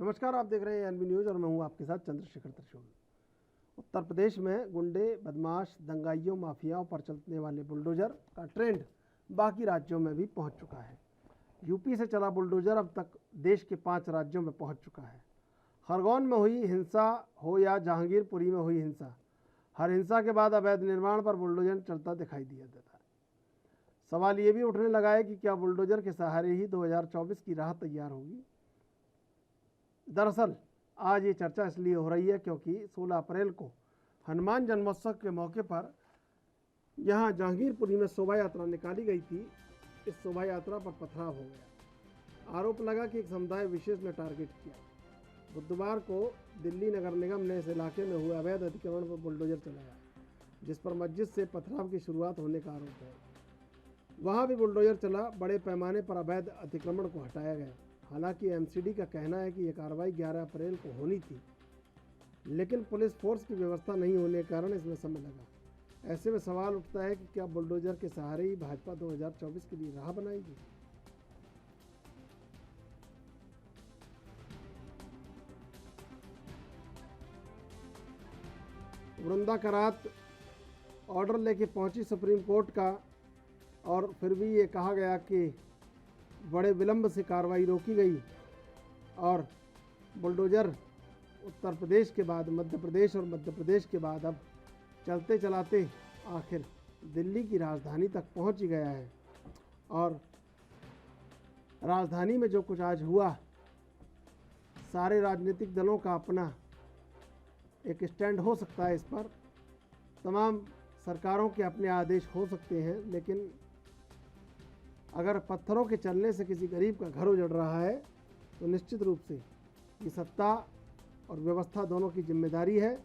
नमस्कार, आप देख रहे हैं एनबी न्यूज़ और मैं हूं आपके साथ चंद्रशेखर त्रिशूल। उत्तर प्रदेश में गुंडे, बदमाश, दंगाइयों, माफियाओं पर चलने वाले बुलडोजर का ट्रेंड बाकी राज्यों में भी पहुंच चुका है। यूपी से चला बुलडोजर अब तक देश के 5 राज्यों में पहुंच चुका है। खरगोन में हुई हिंसा हो या जहांगीरपुरी में हुई हिंसा, हर हिंसा के बाद अवैध निर्माण पर बुलडोजर चलता दिखाई दिया देता है। सवाल ये भी उठने लगा है कि क्या बुलडोजर के सहारे ही 2024 की राह तैयार होगी। दरअसल आज ये चर्चा इसलिए हो रही है क्योंकि 16 अप्रैल को हनुमान जन्मोत्सव के मौके पर यहाँ जहांगीरपुरी में शोभा यात्रा निकाली गई थी। इस शोभा यात्रा पर पथराव हो गया। आरोप लगा कि एक समुदाय विशेष ने टारगेट किया। बुधवार को दिल्ली नगर निगम ने इस इलाके में हुए अवैध अतिक्रमण पर बुलडोजर चलाया, जिस पर मस्जिद से पथराव की शुरुआत होने का आरोप है। वहाँ भी बुलडोजर चला। बड़े पैमाने पर अवैध अतिक्रमण को हटाया गया। हालांकि एमसीडी का कहना है कि यह कार्रवाई 11 अप्रैल को होनी थी, लेकिन पुलिस फोर्स की व्यवस्था नहीं होने के कारण इसमें समय लगा। ऐसे में सवाल उठता है कि क्या बुलडोजर के सहारे ही भाजपा 2024 के लिए राह बनाएगी। वृंदा करात ऑर्डर लेके पहुंची सुप्रीम कोर्ट का, और फिर भी ये कहा गया कि बड़े विलंब से कार्रवाई रोकी गई और बुलडोजर उत्तर प्रदेश के बाद मध्य प्रदेश और मध्य प्रदेश के बाद अब चलते चलाते आखिर दिल्ली की राजधानी तक पहुंच ही गया है। और राजधानी में जो कुछ आज हुआ, सारे राजनीतिक दलों का अपना एक स्टैंड हो सकता है इस पर, तमाम सरकारों के अपने आदेश हो सकते हैं, लेकिन अगर पत्थरों के चलने से किसी गरीब का घर उजड़ रहा है तो निश्चित रूप से ये सत्ता और व्यवस्था दोनों की जिम्मेदारी है।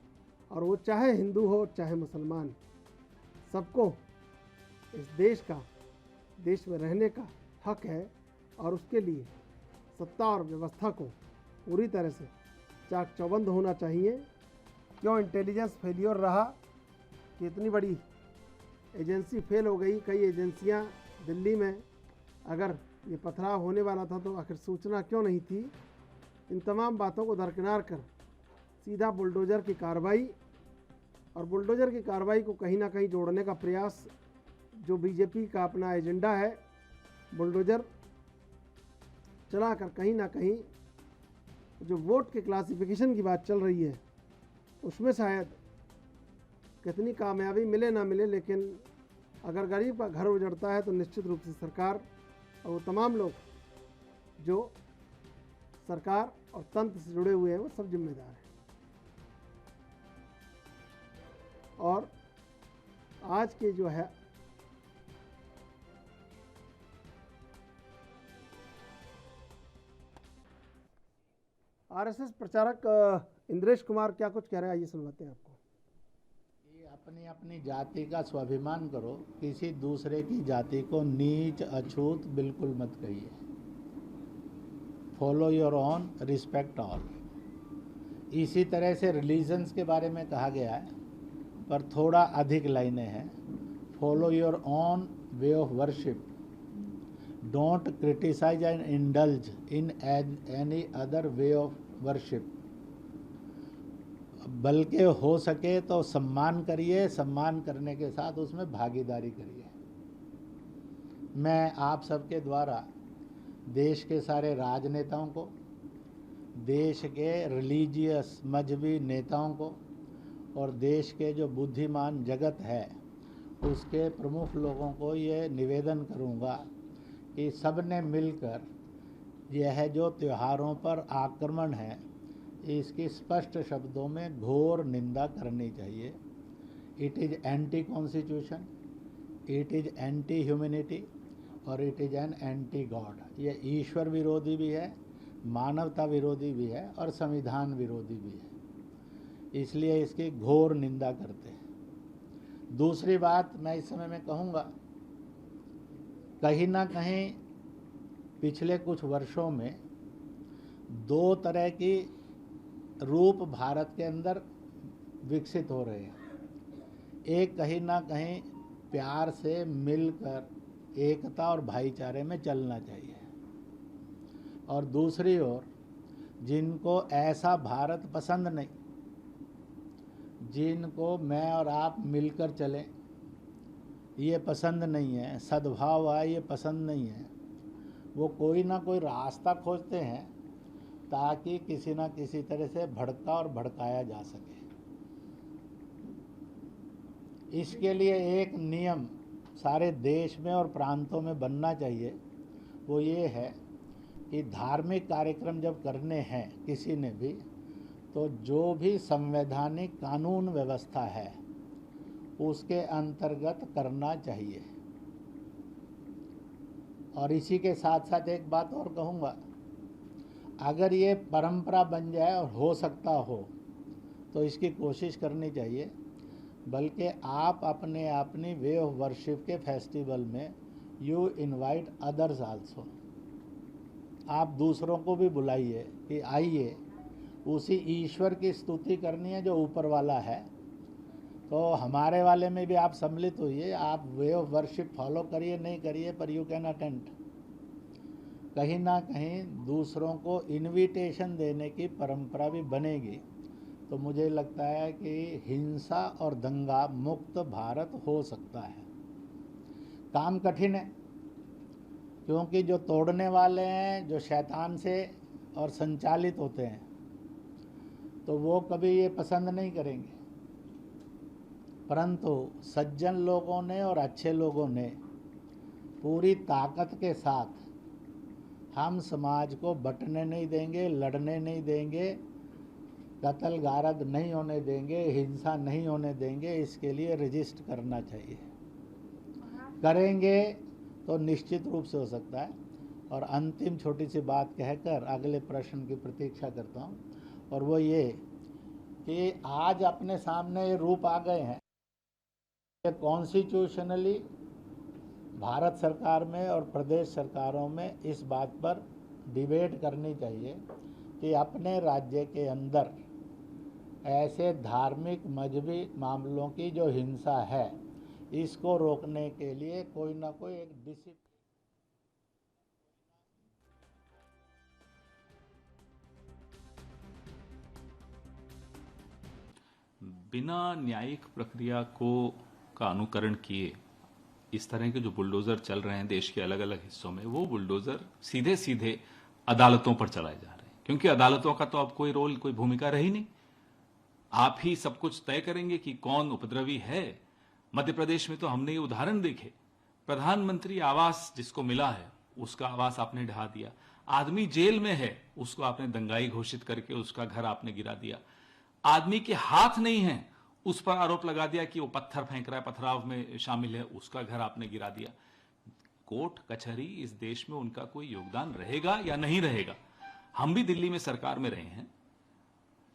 और वो चाहे हिंदू हो चाहे मुसलमान, सबको इस देश में रहने का हक है। और उसके लिए सत्ता और व्यवस्था को पूरी तरह से चाक चौबंद होना चाहिए। क्यों इंटेलिजेंस फेलियर रहा कि इतनी बड़ी एजेंसी फेल हो गई। कई एजेंसियां दिल्ली में, अगर ये पथराव होने वाला था तो आखिर सूचना क्यों नहीं थी। इन तमाम बातों को दरकिनार कर सीधा बुलडोजर की कार्रवाई, और बुलडोजर की कार्रवाई को कहीं ना कहीं जोड़ने का प्रयास जो बीजेपी का अपना एजेंडा है, बुलडोजर चलाकर कहीं ना कहीं जो वोट के क्लासिफिकेशन की बात चल रही है उसमें शायद कितनी कामयाबी मिले ना मिले, लेकिन अगर गरीब का घर उजड़ता है तो निश्चित रूप से सरकार और वो तमाम लोग जो सरकार और तंत्र से जुड़े हुए हैं वो सब जिम्मेदार हैं। और आज के जो है आरएसएस प्रचारक इंद्रेश कुमार क्या कुछ कह रहे हैं, आइए सुनवाते हैं आपको। अपनी अपनी जाति का स्वाभिमान करो, किसी दूसरे की जाति को नीच अछूत बिल्कुल मत कहिए। Follow your own, respect all. इसी तरह से रिलीजन्स के बारे में कहा गया है, पर थोड़ा अधिक लाइनें हैं। Follow your own way of worship, don't criticise and indulge in any other way of worship. बल्कि हो सके तो सम्मान करिए, सम्मान करने के साथ उसमें भागीदारी करिए। मैं आप सबके द्वारा देश के सारे राजनेताओं को, देश के रिलीजियस मजहबी नेताओं को और देश के जो बुद्धिमान जगत है उसके प्रमुख लोगों को ये निवेदन करूँगा कि सब ने मिलकर यह जो त्योहारों पर आक्रमण है इसकी स्पष्ट शब्दों में घोर निंदा करनी चाहिए। It is anti constitution, it is anti humanity और it is an anti god. ये ईश्वर विरोधी भी है, मानवता विरोधी भी है और संविधान विरोधी भी है, इसलिए इसकी घोर निंदा करते हैं। दूसरी बात मैं इस समय में कहूँगा, कहीं ना कहीं पिछले कुछ वर्षों में दो तरह की रूप भारत के अंदर विकसित हो रहे हैं। एक कहीं ना कहीं प्यार से मिलकर एकता और भाईचारे में चलना चाहिए, और दूसरी ओर जिनको ऐसा भारत पसंद नहीं, जिनको मैं और आप मिलकर चलें ये पसंद नहीं है, सद्भाव आए ये पसंद नहीं है, वो कोई ना कोई रास्ता खोजते हैं ताकि किसी ना किसी तरह से भड़का और भड़काया जा सके। इसके लिए एक नियम सारे देश में और प्रांतों में बनना चाहिए, वो ये है कि धार्मिक कार्यक्रम जब करने हैं किसी ने भी, तो जो भी संवैधानिक कानून व्यवस्था है उसके अंतर्गत करना चाहिए। और इसी के साथ साथ एक बात और कहूँगा, अगर ये परंपरा बन जाए और हो सकता हो तो इसकी कोशिश करनी चाहिए, बल्कि आप अपनी वे ऑफ वर्शिप के फेस्टिवल में यू इनवाइट अदर्स आल्सो, आप दूसरों को भी बुलाइए कि आइए, उसी ईश्वर की स्तुति करनी है जो ऊपर वाला है, तो हमारे वाले में भी आप सम्मिलित होइए, आप वे ऑफ वर्शिप फॉलो करिए नहीं करिए, पर यू कैन अटेंड। कहीं ना कहीं दूसरों को इनविटेशन देने की परंपरा भी बनेगी, तो मुझे लगता है कि हिंसा और दंगा मुक्त भारत हो सकता है। काम कठिन है, क्योंकि जो तोड़ने वाले हैं, जो शैतान से और संचालित होते हैं, तो वो कभी ये पसंद नहीं करेंगे, परंतु सज्जन लोगों ने और अच्छे लोगों ने पूरी ताकत के साथ हम समाज को बंटने नहीं देंगे, लड़ने नहीं देंगे, कत्ल गारद नहीं होने देंगे, हिंसा नहीं होने देंगे। इसके लिए रजिस्ट करना चाहिए, करेंगे तो निश्चित रूप से हो सकता है। और अंतिम छोटी सी बात कहकर अगले प्रश्न की प्रतीक्षा करता हूँ, और वो ये कि आज अपने सामने ये रूप आ गए हैं, ये कॉन्स्टिट्यूशनली भारत सरकार में और प्रदेश सरकारों में इस बात पर डिबेट करनी चाहिए कि अपने राज्य के अंदर ऐसे धार्मिक मजहबी मामलों की जो हिंसा है, इसको रोकने के लिए कोई ना कोई एक डिसिप्लिन। बिना न्यायिक प्रक्रिया का अनुकरण किए इस तरह के जो बुलडोजर चल रहे हैं देश के अलग अलग हिस्सों में, वो बुलडोजर सीधे सीधे अदालतों पर चलाए जा रहे हैं, क्योंकि अदालतों का तो अब कोई रोल, कोई भूमिका रही नहीं। आप ही सब कुछ तय करेंगे कि कौन उपद्रवी है। मध्य प्रदेश में तो हमने ये उदाहरण देखे, प्रधानमंत्री आवास जिसको मिला है उसका आवास आपने ढहा दिया, आदमी जेल में है उसको आपने दंगाई घोषित करके उसका घर आपने गिरा दिया, आदमी के हाथ नहीं है उस पर आरोप लगा दिया कि वो पत्थर फेंक रहा है, पथराव में शामिल है, उसका घर आपने गिरा दिया। कोर्ट कचहरी इस देश में उनका कोई योगदान रहेगा या नहीं रहेगा? हम भी दिल्ली में सरकार में रहे हैं,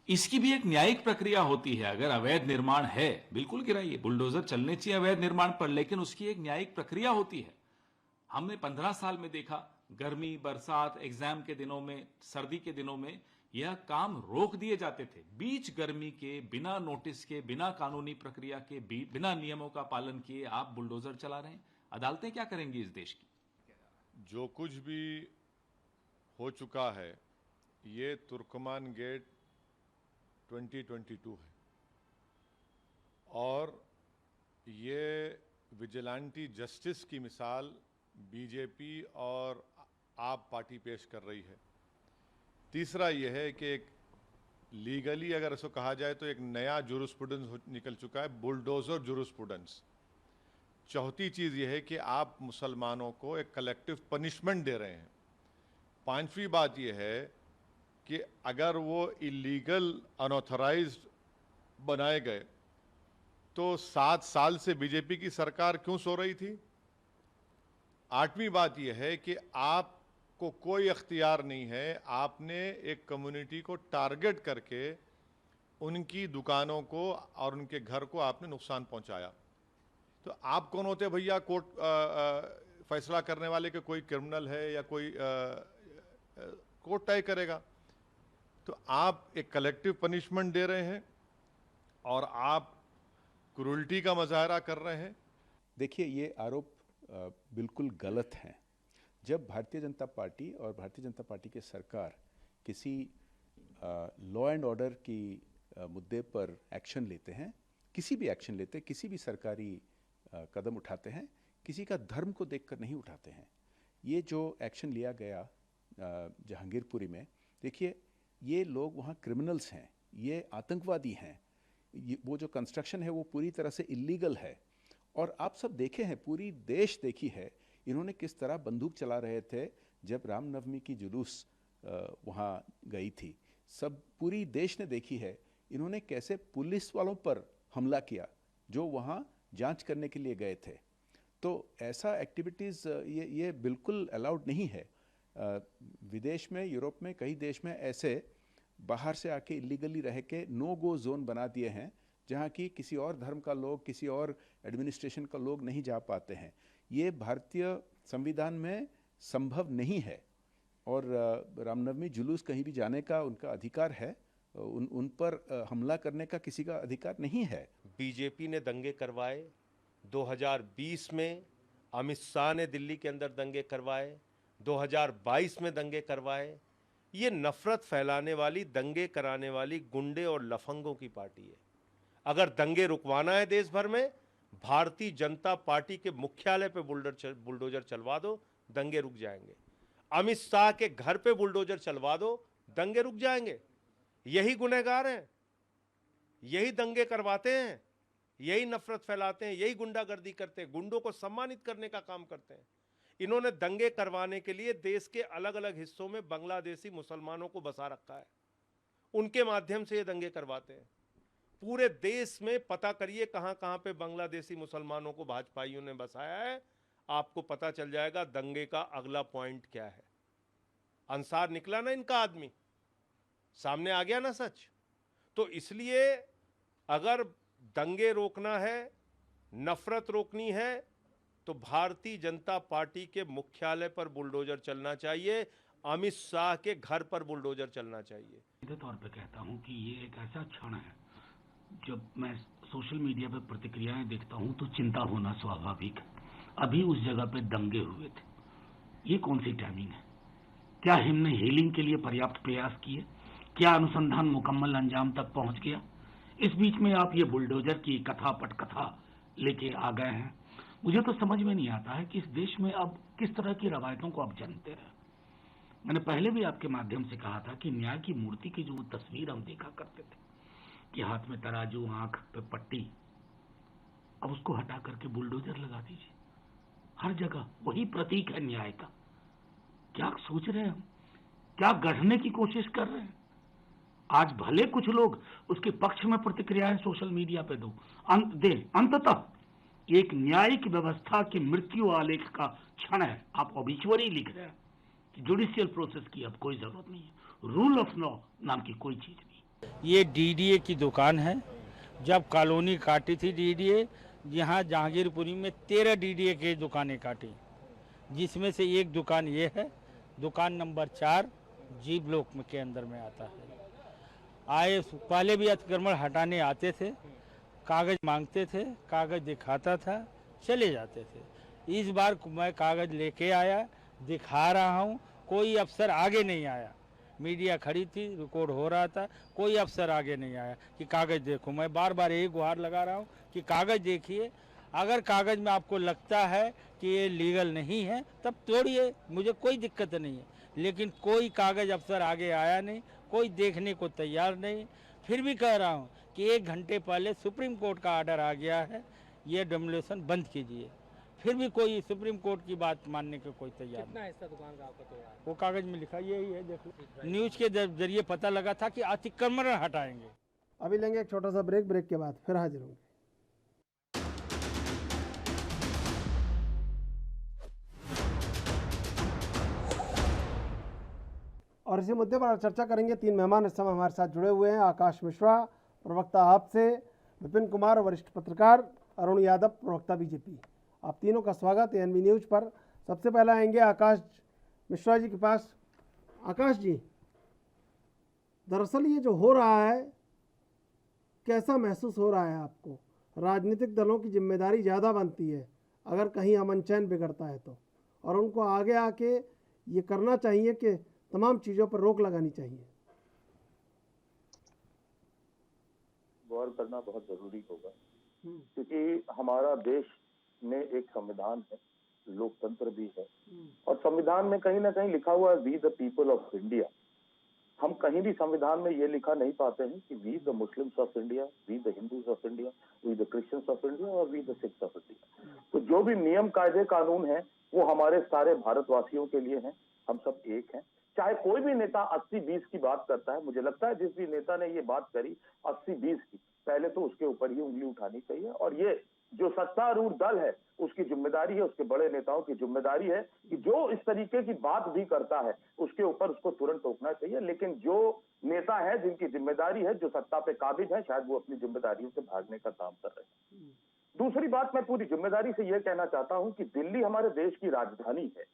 इसकी भी एक न्यायिक प्रक्रिया होती है। अगर अवैध निर्माण है बिल्कुल गिराइए, बुलडोजर चलने चाहिए अवैध निर्माण पर, लेकिन उसकी एक न्यायिक प्रक्रिया होती है। हमने 15 साल में देखा, गर्मी, बरसात, एग्जाम के दिनों में, सर्दी के दिनों में यह काम रोक दिए जाते थे। बीच गर्मी के, बिना नोटिस के, बिना कानूनी प्रक्रिया के, बिना नियमों का पालन किए आप बुलडोजर चला रहे हैं। अदालतें क्या करेंगी इस देश की? जो कुछ भी हो चुका है, ये तुर्कमान गेट 2022 है, और ये विजिलेंटी जस्टिस की मिसाल बीजेपी और आप पार्टी पेश कर रही है। तीसरा यह है कि एक लीगली अगर इसको कहा जाए तो एक नया जुरिस्प्रूडेंस निकल चुका है, बुलडोजर जुरिस्प्रूडेंस। चौथी चीज़ यह है कि आप मुसलमानों को एक कलेक्टिव पनिशमेंट दे रहे हैं। पांचवी बात यह है कि अगर वो इलीगल अनऑथराइज्ड बनाए गए तो 7 साल से बीजेपी की सरकार क्यों सो रही थी? आठवीं बात यह है कि आपको कोई अख्तियार नहीं है, आपने एक कम्युनिटी को टारगेट करके उनकी दुकानों को और उनके घर को आपने नुकसान पहुंचाया। तो आप कौन होते भैया कोर्ट फैसला करने वाले कि कोई क्रिमिनल है या कोई कोर्ट तय करेगा? तो आप एक कलेक्टिव पनिशमेंट दे रहे हैं और आप क्रूरल्टी का मुजाहरा कर रहे हैं। देखिए, ये आरोप बिल्कुल गलत हैं। जब भारतीय जनता पार्टी और भारतीय जनता पार्टी की सरकार किसी लॉ एंड ऑर्डर की मुद्दे पर एक्शन लेते हैं, किसी भी एक्शन लेते हैं, किसी भी सरकारी कदम उठाते हैं, किसी का धर्म को देखकर नहीं उठाते हैं। ये जो एक्शन लिया गया जहांगीरपुरी में, देखिए ये लोग वहाँ क्रिमिनल्स हैं, ये आतंकवादी हैं, वो जो कंस्ट्रक्शन है वो पूरी तरह से इलीगल है। और आप सब देखे हैं, पूरी देश देखी है इन्होंने किस तरह बंदूक चला रहे थे जब रामनवमी की जुलूस वहाँ गई थी। सब पूरी देश ने देखी है इन्होंने कैसे पुलिस वालों पर हमला किया जो वहाँ जांच करने के लिए गए थे। तो ऐसा एक्टिविटीज़ ये बिल्कुल अलाउड नहीं है। विदेश में, यूरोप में, कई देश में ऐसे बाहर से आके इलीगली रह के नो गो जोन बना दिए हैं जहाँ की किसी और धर्म का लोग, किसी और एडमिनिस्ट्रेशन का लोग नहीं जा पाते हैं। ये भारतीय संविधान में संभव नहीं है। और रामनवमी जुलूस कहीं भी जाने का उनका अधिकार है, उन पर हमला करने का किसी का अधिकार नहीं है। बीजेपी ने दंगे करवाए, 2020 में अमित शाह ने दिल्ली के अंदर दंगे करवाए, 2022 में दंगे करवाए। ये नफरत फैलाने वाली, दंगे कराने वाली गुंडे और लफंगों की पार्टी है। अगर दंगे रुकवाना है देश भर में, भारतीय जनता पार्टी के मुख्यालय पे बुलडोजर चलवा दो, दंगे रुक जाएंगे। अमित शाह के घर पे बुलडोजर चलवा दो, दंगे रुक जाएंगे। यही गुनहगार हैं, यही दंगे करवाते हैं, यही नफरत फैलाते हैं, यही गुंडागर्दी करते हैं, गुंडों को सम्मानित करने का काम करते हैं। इन्होंने दंगे करवाने के लिए देश के अलग अलग हिस्सों में बांग्लादेशी मुसलमानों को बसा रखा है, उनके माध्यम से ये दंगे करवाते हैं। पूरे देश में पता करिए कहां कहां पे बांग्लादेशी मुसलमानों को भाजपाइयों ने बसाया है, आपको पता चल जाएगा दंगे का अगला पॉइंट क्या है। अंसार निकला ना इनका आदमी, सामने आ गया ना सच। तो इसलिए अगर दंगे रोकना है, नफरत रोकनी है, तो भारतीय जनता पार्टी के मुख्यालय पर बुलडोजर चलना चाहिए, अमित शाह के घर पर बुलडोजर चलना चाहिए। सीधे तौर पे कहता हूं कि ये एक ऐसा क्षण है, जब मैं सोशल मीडिया पे प्रतिक्रियाएं देखता हूं तो चिंता होना स्वाभाविक है। अभी उस जगह पे दंगे हुए थे, ये कौन सी टाइमिंग है? क्या हमने हीलिंग के लिए पर्याप्त प्रयास किए? क्या अनुसंधान मुकम्मल अंजाम तक पहुंच गया? इस बीच में आप ये बुलडोजर की कथा पटकथा लेके आ गए हैं। मुझे तो समझ में नहीं आता है कि इस देश में अब किस तरह की रवायतों को आप जनते रहे। मैंने पहले भी आपके माध्यम से कहा था कि न्याय की मूर्ति की जो तस्वीर हम देखा करते थे कि हाथ में तराजू, आंख पे पट्टी, अब उसको हटा करके बुलडोजर लगा दीजिए। हर जगह वही प्रतीक है न्याय का। क्या सोच रहे हैं हम? क्या गढ़ने की कोशिश कर रहे हैं? आज भले कुछ लोग उसके पक्ष में प्रतिक्रियाएं सोशल मीडिया पे अंततः एक न्यायिक व्यवस्था की मृत्यु आलेख का क्षण है। आप ऑबिचुअरी लिख रहे हैं कि जुडिशियल प्रोसेस की अब कोई जरूरत नहीं है, रूल ऑफ लॉ नाम की कोई चीज नहीं। ये डीडीए की दुकान है। जब कॉलोनी काटी थी डीडीए, यहाँ जहांगीरपुरी में 13 डीडीए की दुकानें काटी, जिसमें से एक दुकान ये है, दुकान नंबर 4 जी ब्लॉक में के अंदर में आता है। आए पहले भी अतिक्रमण हटाने आते थे, कागज मांगते थे, कागज दिखाता था, चले जाते थे। इस बार मैं कागज लेके आया, दिखा रहा हूँ, कोई अफसर आगे नहीं आया। मीडिया खड़ी थी, रिकॉर्ड हो रहा था, कोई अफसर आगे नहीं आया कि कागज देखो। मैं बार बार यही गुहार लगा रहा हूँ कि कागज देखिए। अगर कागज में आपको लगता है कि ये लीगल नहीं है तब तोड़िए, मुझे कोई दिक्कत नहीं है। लेकिन कोई कागज अफसर आगे आया नहीं, कोई देखने को तैयार नहीं। फिर भी कह रहा हूँ कि 1 घंटे पहले सुप्रीम कोर्ट का ऑर्डर आ गया है, ये डेमोलिशन बंद कीजिए। फिर भी कोई सुप्रीम कोर्ट की बात मानने को कोई तैयार नहीं। कितना हिस्सा दुकान का आपका तोड़ा है? वो कागज में लिखा यही है, देख लो। न्यूज के जरिए पता लगा था कि अतिक्रमण हटाएंगे। अभी लेंगे एक छोटा सा ब्रेक, ब्रेक के बाद फिर हाजिर होंगे। और इसी मुद्दे पर चर्चा करेंगे। 3 मेहमान इस समय हमारे साथ जुड़े हुए हैं। आकाश मिश्रा, प्रवक्ता आपसे, विपिन कुमार, वरिष्ठ पत्रकार, अरुण यादव, प्रवक्ता बीजेपी। आप तीनों का स्वागत है एनवी न्यूज़ पर। सबसे पहले आएंगे आकाश मिश्रा जी के पास। आकाश जी, दरअसल ये जो हो रहा है, कैसा महसूस हो रहा है आपको? राजनीतिक दलों की जिम्मेदारी ज़्यादा बनती है अगर कहीं अमन चैन बिगड़ता है तो, और उनको आगे आके ये करना चाहिए कि तमाम चीज़ों पर रोक लगानी चाहिए। गौर करना बहुत जरूरी होगा, क्योंकि हमारा देश में एक संविधान है, लोकतंत्र भी है, और संविधान में कहीं ना कहीं लिखा हुआ है we the people of India. हम कहीं भी संविधान में ये लिखा नहीं पाते हैं कि we the Muslims of India, we the Hindus of India, we the Christians of India और we the Sikhs of India. तो जो भी नियम कायदे कानून है वो हमारे सारे भारतवासियों के लिए हैं, हम सब एक हैं। चाहे कोई भी नेता 80-20 की बात करता है, मुझे लगता है जिस भी नेता ने ये बात करी 80-20 की, पहले तो उसके ऊपर ही उंगली उठानी चाहिए। और ये जो सत्तारूढ़ दल है उसकी जिम्मेदारी है, उसके बड़े नेताओं की जिम्मेदारी है कि जो इस तरीके की बात भी करता है उसके ऊपर उसको तुरंत टोकना चाहिए। लेकिन जो नेता है जिनकी जिम्मेदारी है, जो सत्ता पे काबिज है, शायद वो अपनी जिम्मेदारियों से भागने का काम कर रहे हैं। दूसरी बात, मैं पूरी जिम्मेदारी से यह कहना चाहता हूं कि दिल्ली हमारे देश की राजधानी है।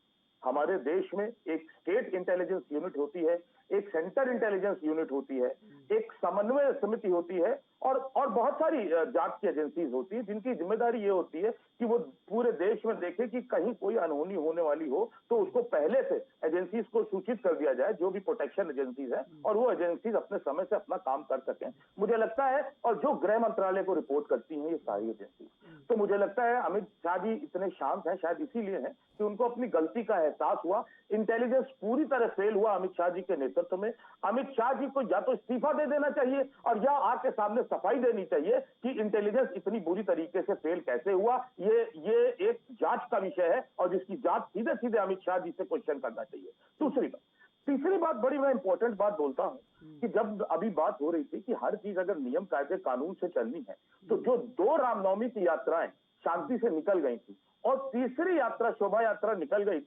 हमारे देश में एक स्टेट इंटेलिजेंस यूनिट होती है, एक सेंटर इंटेलिजेंस यूनिट होती है, एक समन्वय समिति होती है और बहुत सारी जांच की एजेंसीज होती है जिनकी जिम्मेदारी ये होती है कि वो पूरे देश में देखे कि कहीं कोई अनहोनी होने वाली हो तो उसको पहले से एजेंसीज को सूचित कर दिया जाए, जो भी प्रोटेक्शन एजेंसीज है, और वो एजेंसीज अपने समय से अपना काम कर सकें। मुझे लगता है, और जो गृह मंत्रालय को रिपोर्ट करती हैं ये सारी एजेंसी, तो मुझे लगता है अमित शाह जी इतने शांत हैं शायद इसीलिए हैं कि उनको अपनी गलती का एहसास हुआ। इंटेलिजेंस पूरी तरह फेल हुआ अमित शाह जी के नेतृत्व में। अमित शाह जी को या तो इस्तीफा दे देना चाहिए और या आपके सामने सफाई देनी चाहिए कि इंटेलिजेंस इतनी बुरी तरीके से फेल कैसे हुआ। ये एक जांच का विषय है और जिसकी जांच सीधे सीधे अमित शाह जी से क्वेश्चन करना चाहिए। तीसरी बात, बड़ी मैं इंपॉर्टेंट बात बोलता हूं कि जब अभी बात हो रही थी कि हर चीज अगर नियम कायदे कानून से चलनी है, तो जो 2 रामनवमी की यात्राएं शांति से निकल गई थी और तीसरी यात्रा शोभा यात्रा निकल रही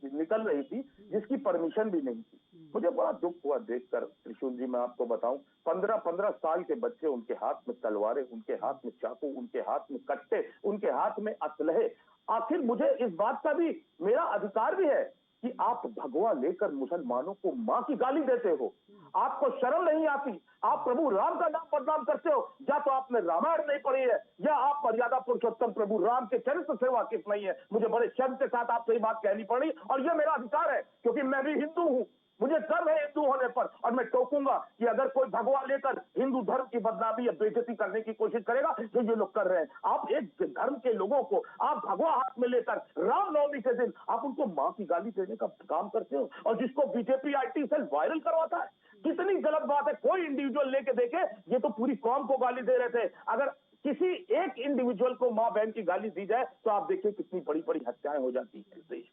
थी जिसकी परमिशन भी नहीं थी, मुझे बड़ा दुख हुआ देखकर। त्रिशूल जी, मैं आपको बताऊं, 15-15 साल के बच्चे, उनके हाथ में तलवारें, उनके हाथ में चाकू, उनके हाथ में कट्टे, उनके हाथ में असलहे। आखिर मुझे इस बात का भी मेरा अधिकार भी है कि आप भगवा लेकर मुसलमानों को मां की गाली देते हो, आपको शर्म नहीं आती, आप प्रभु राम का नाम बदनाम करते हो। या तो आपने रामायण नहीं पढ़ी है या आप मर्यादा पुरुषोत्तम प्रभु राम के चरित्र से वाकिफ नहीं है। मुझे बड़े शर्म के साथ आपसे ये बात कहनी पड़ी और ये मेरा अधिकार है क्योंकि मैं भी हिंदू हूं, मुझे गर्व है हिंदू होने पर। और मैं टोकूंगा कि अगर कोई भगवा लेकर हिंदू धर्म की बदनामी या बेइज्जती करने की कोशिश करेगा जो ये लोग कर रहे हैं। आप एक धर्म के लोगों को आप भगवा हाथ में लेकर रामनवमी के दिन आप उनको मां की गाली देने का काम करते हो, और जिसको बीजेपी IT सेल वायरल करवाता है। कितनी गलत बात है। कोई इंडिविजुअल लेके देखे, ये तो पूरी कौम को गाली दे रहे थे। अगर किसी एक इंडिविजुअल को मां बहन की गाली दी जाए तो आप देखिए कितनी बड़ी बड़ी हत्याएं हो जाती है इस देश।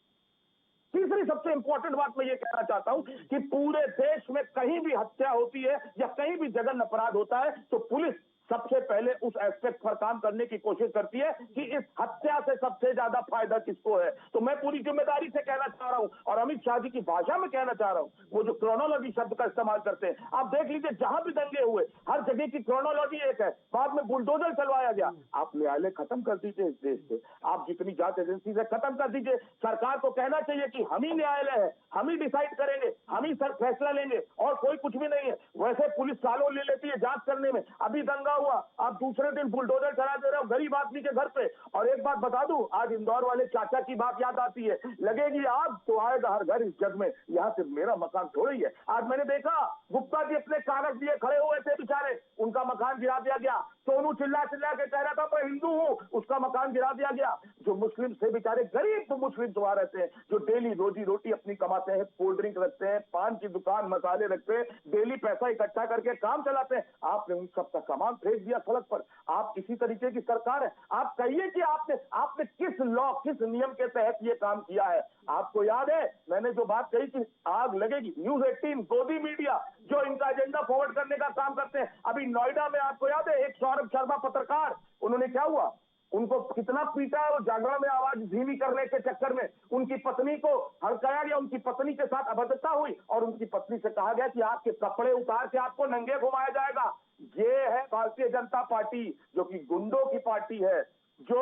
तीसरी सबसे इंपॉर्टेंट बात मैं ये कहना चाहता हूं कि पूरे देश में कहीं भी हत्या होती है या कहीं भी जघन्य अपराध होता है तो पुलिस सबसे पहले उस एस्पेक्ट पर काम करने की कोशिश करती है कि इस हत्या से सबसे ज्यादा फायदा किसको है। तो मैं पूरी जिम्मेदारी से कहना चाह रहा हूं और अमित शाह जी की भाषा में कहना चाह रहा हूं, वो जो क्रोनोलॉजी शब्द का इस्तेमाल करते हैं, आप देख लीजिए जहां भी दंगे हुए हर जगह की क्रोनोलॉजी एक है। बाद में बुलडोजर चलवाया गया। आप न्यायालय खत्म कर दीजिए इस देश से, आप जितनी जांच एजेंसी है खत्म कर दीजिए। सरकार को कहना चाहिए कि हम ही न्यायालय है, हम ही डिसाइड करेंगे, हम ही सर फैसला लेंगे और कोई कुछ भी नहीं है। वैसे पुलिस सालों ले लेती है जांच करने में। अभी दंगा हुआ, आप दूसरे दिन बुलडोजर चला दे रहे हो गरीब आदमी के घर पे। और एक बात बता दूं, आज इंदौर वाले चाचा की बात याद आती है, लगेगी आग तो आएगा हर घर इस जग में। यहाँ से मेरा मकान थोड़ी है। आज मैंने देखा गुप्ता जी अपने कागज लिए खड़े हुए थे बेचारे, उनका मकान गिरा दिया गया। सोनू चिल्ला चिल्ला के कह रहा था मैं हिंदू हूँ, उसका मकान गिरा दिया गया। जो मुस्लिम से बेचारे गरीब मुस्लिम वहां रहते हैं, जो डेली रोजी रोटी अपनी कमाते हैं, कोल्ड ड्रिंक रखते हैं, पान की दुकान, मसाले रखते हैं, डेली पैसा इकट्ठा करके काम चलाते हैं, आपने उन सबका सामान फेंक दिया सड़क पर। आप इसी तरीके की सरकार है। आप कहिए कि आपने किस लॉ, किस नियम के तहत ये काम किया है। आपको याद है मैंने जो बात कही कि आग लगेगी, न्यूज 18 गोदी मीडिया जो इनका एजेंडा फॉरवर्ड करने का काम करते हैं। अभी नोएडा में आपको याद है एक सौरभ शर्मा पत्रकार, उन्होंने क्या हुआ, उनको कितना पीटा है। वो जागरण में आवाज धीमी करने के चक्कर में उनकी पत्नी को हड़काया गया, उनकी पत्नी के साथ अभद्रता हुई और उनकी पत्नी से कहा गया कि आपके कपड़े उतार के आपको नंगे घुमाया जाएगा। ये है भारतीय जनता पार्टी जो कि गुंडों की पार्टी है। जो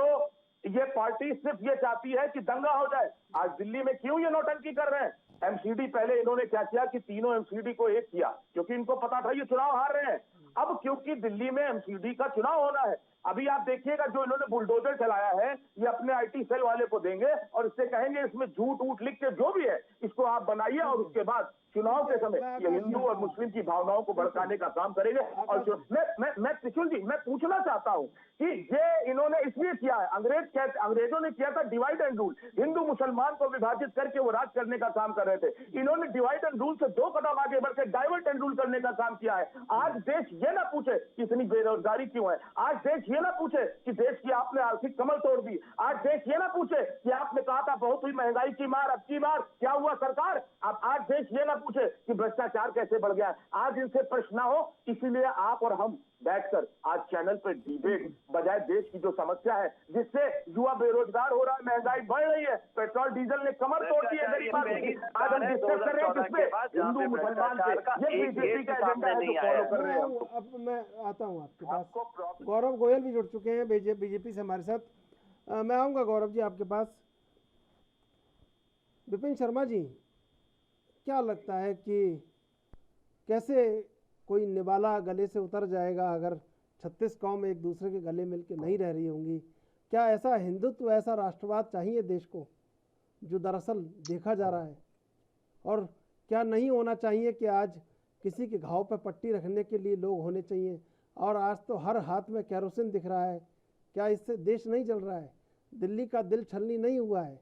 ये पार्टी सिर्फ ये चाहती है कि दंगा हो जाए। आज दिल्ली में क्यों ये नौटंकी कर रहे हैं? MCD पहले इन्होंने क्या किया कि तीनों MCD को एक किया क्योंकि इनको पता था ये चुनाव हार रहे हैं। अब क्योंकि दिल्ली में MCD का चुनाव होना है, अभी आप देखिएगा जो इन्होंने बुलडोजर चलाया है ये अपने IT सेल वाले को देंगे और इससे कहेंगे इसमें झूठ ऊट लिख के जो भी है इसको आप बनाइए और उसके बाद चुनाव के समय ये हिंदू और मुस्लिम की भावनाओं को भड़काने का काम करेंगे। और जो मैं त्रिशूल जी, मैं पूछना चाहता हूं कि ये इन्होंने इसलिए किया है, अंग्रेजों ने किया था डिवाइड एंड रूल, हिंदू मुसलमान को विभाजित करके वो राज करने का काम कर रहे थे। इन्होंने डिवाइड एंड रूल से 2 कदम आगे बढ़ के डाइवर्ट एंड रूल करने का काम किया है। आज देश ये ना पूछे कि इतनी बेरोजगारी क्यों है, आज देश ये ना पूछे कि देश की आपने आर्थिक कमर तोड़ दी, आज देश ये ना पूछे कि आपने कहा था बहुत हुई महंगाई की मार, अब की बार क्या हुआ सरकार। अब आज देश ये ना पूछे कि भ्रष्टाचार कैसे बढ़ गया। आज इनसे प्रश्न ना हो, इसीलिए आप और हम बैठकर आज चैनल पर डिबेट बजाय देश की जो समस्या है जिससे युवा बेरोजगार हो रहा है, महंगाई बढ़ रही है, पेट्रोल डीजल ने कमर तोड़ दी है गरीबों की, आज हम डिस्कस कर रहे हैं जिसमें हिंदू मुसलमान के ये बीजेपी का एजेंडा है जो फॉलो कर रहे हैं। अब मैं आता हूँ आपके पास, गौरव गोयल भी जुड़ चुके हैं बीजेपी से हमारे साथ। मैं आऊँगा गौरव जी आपके पास। विपिन शर्मा जी, क्या लगता है कि कैसे कोई निवाला गले से उतर जाएगा अगर 36 कौम एक दूसरे के गले मिल के नहीं रह रही होंगी? क्या ऐसा हिंदुत्व, ऐसा राष्ट्रवाद चाहिए देश को जो दरअसल देखा जा रहा है? और क्या नहीं होना चाहिए कि आज किसी के घाव पर पट्टी रखने के लिए लोग होने चाहिए? और आज तो हर हाथ में केरोसिन दिख रहा है, क्या इससे देश नहीं चल रहा है? दिल्ली का दिल छलनी नहीं हुआ है,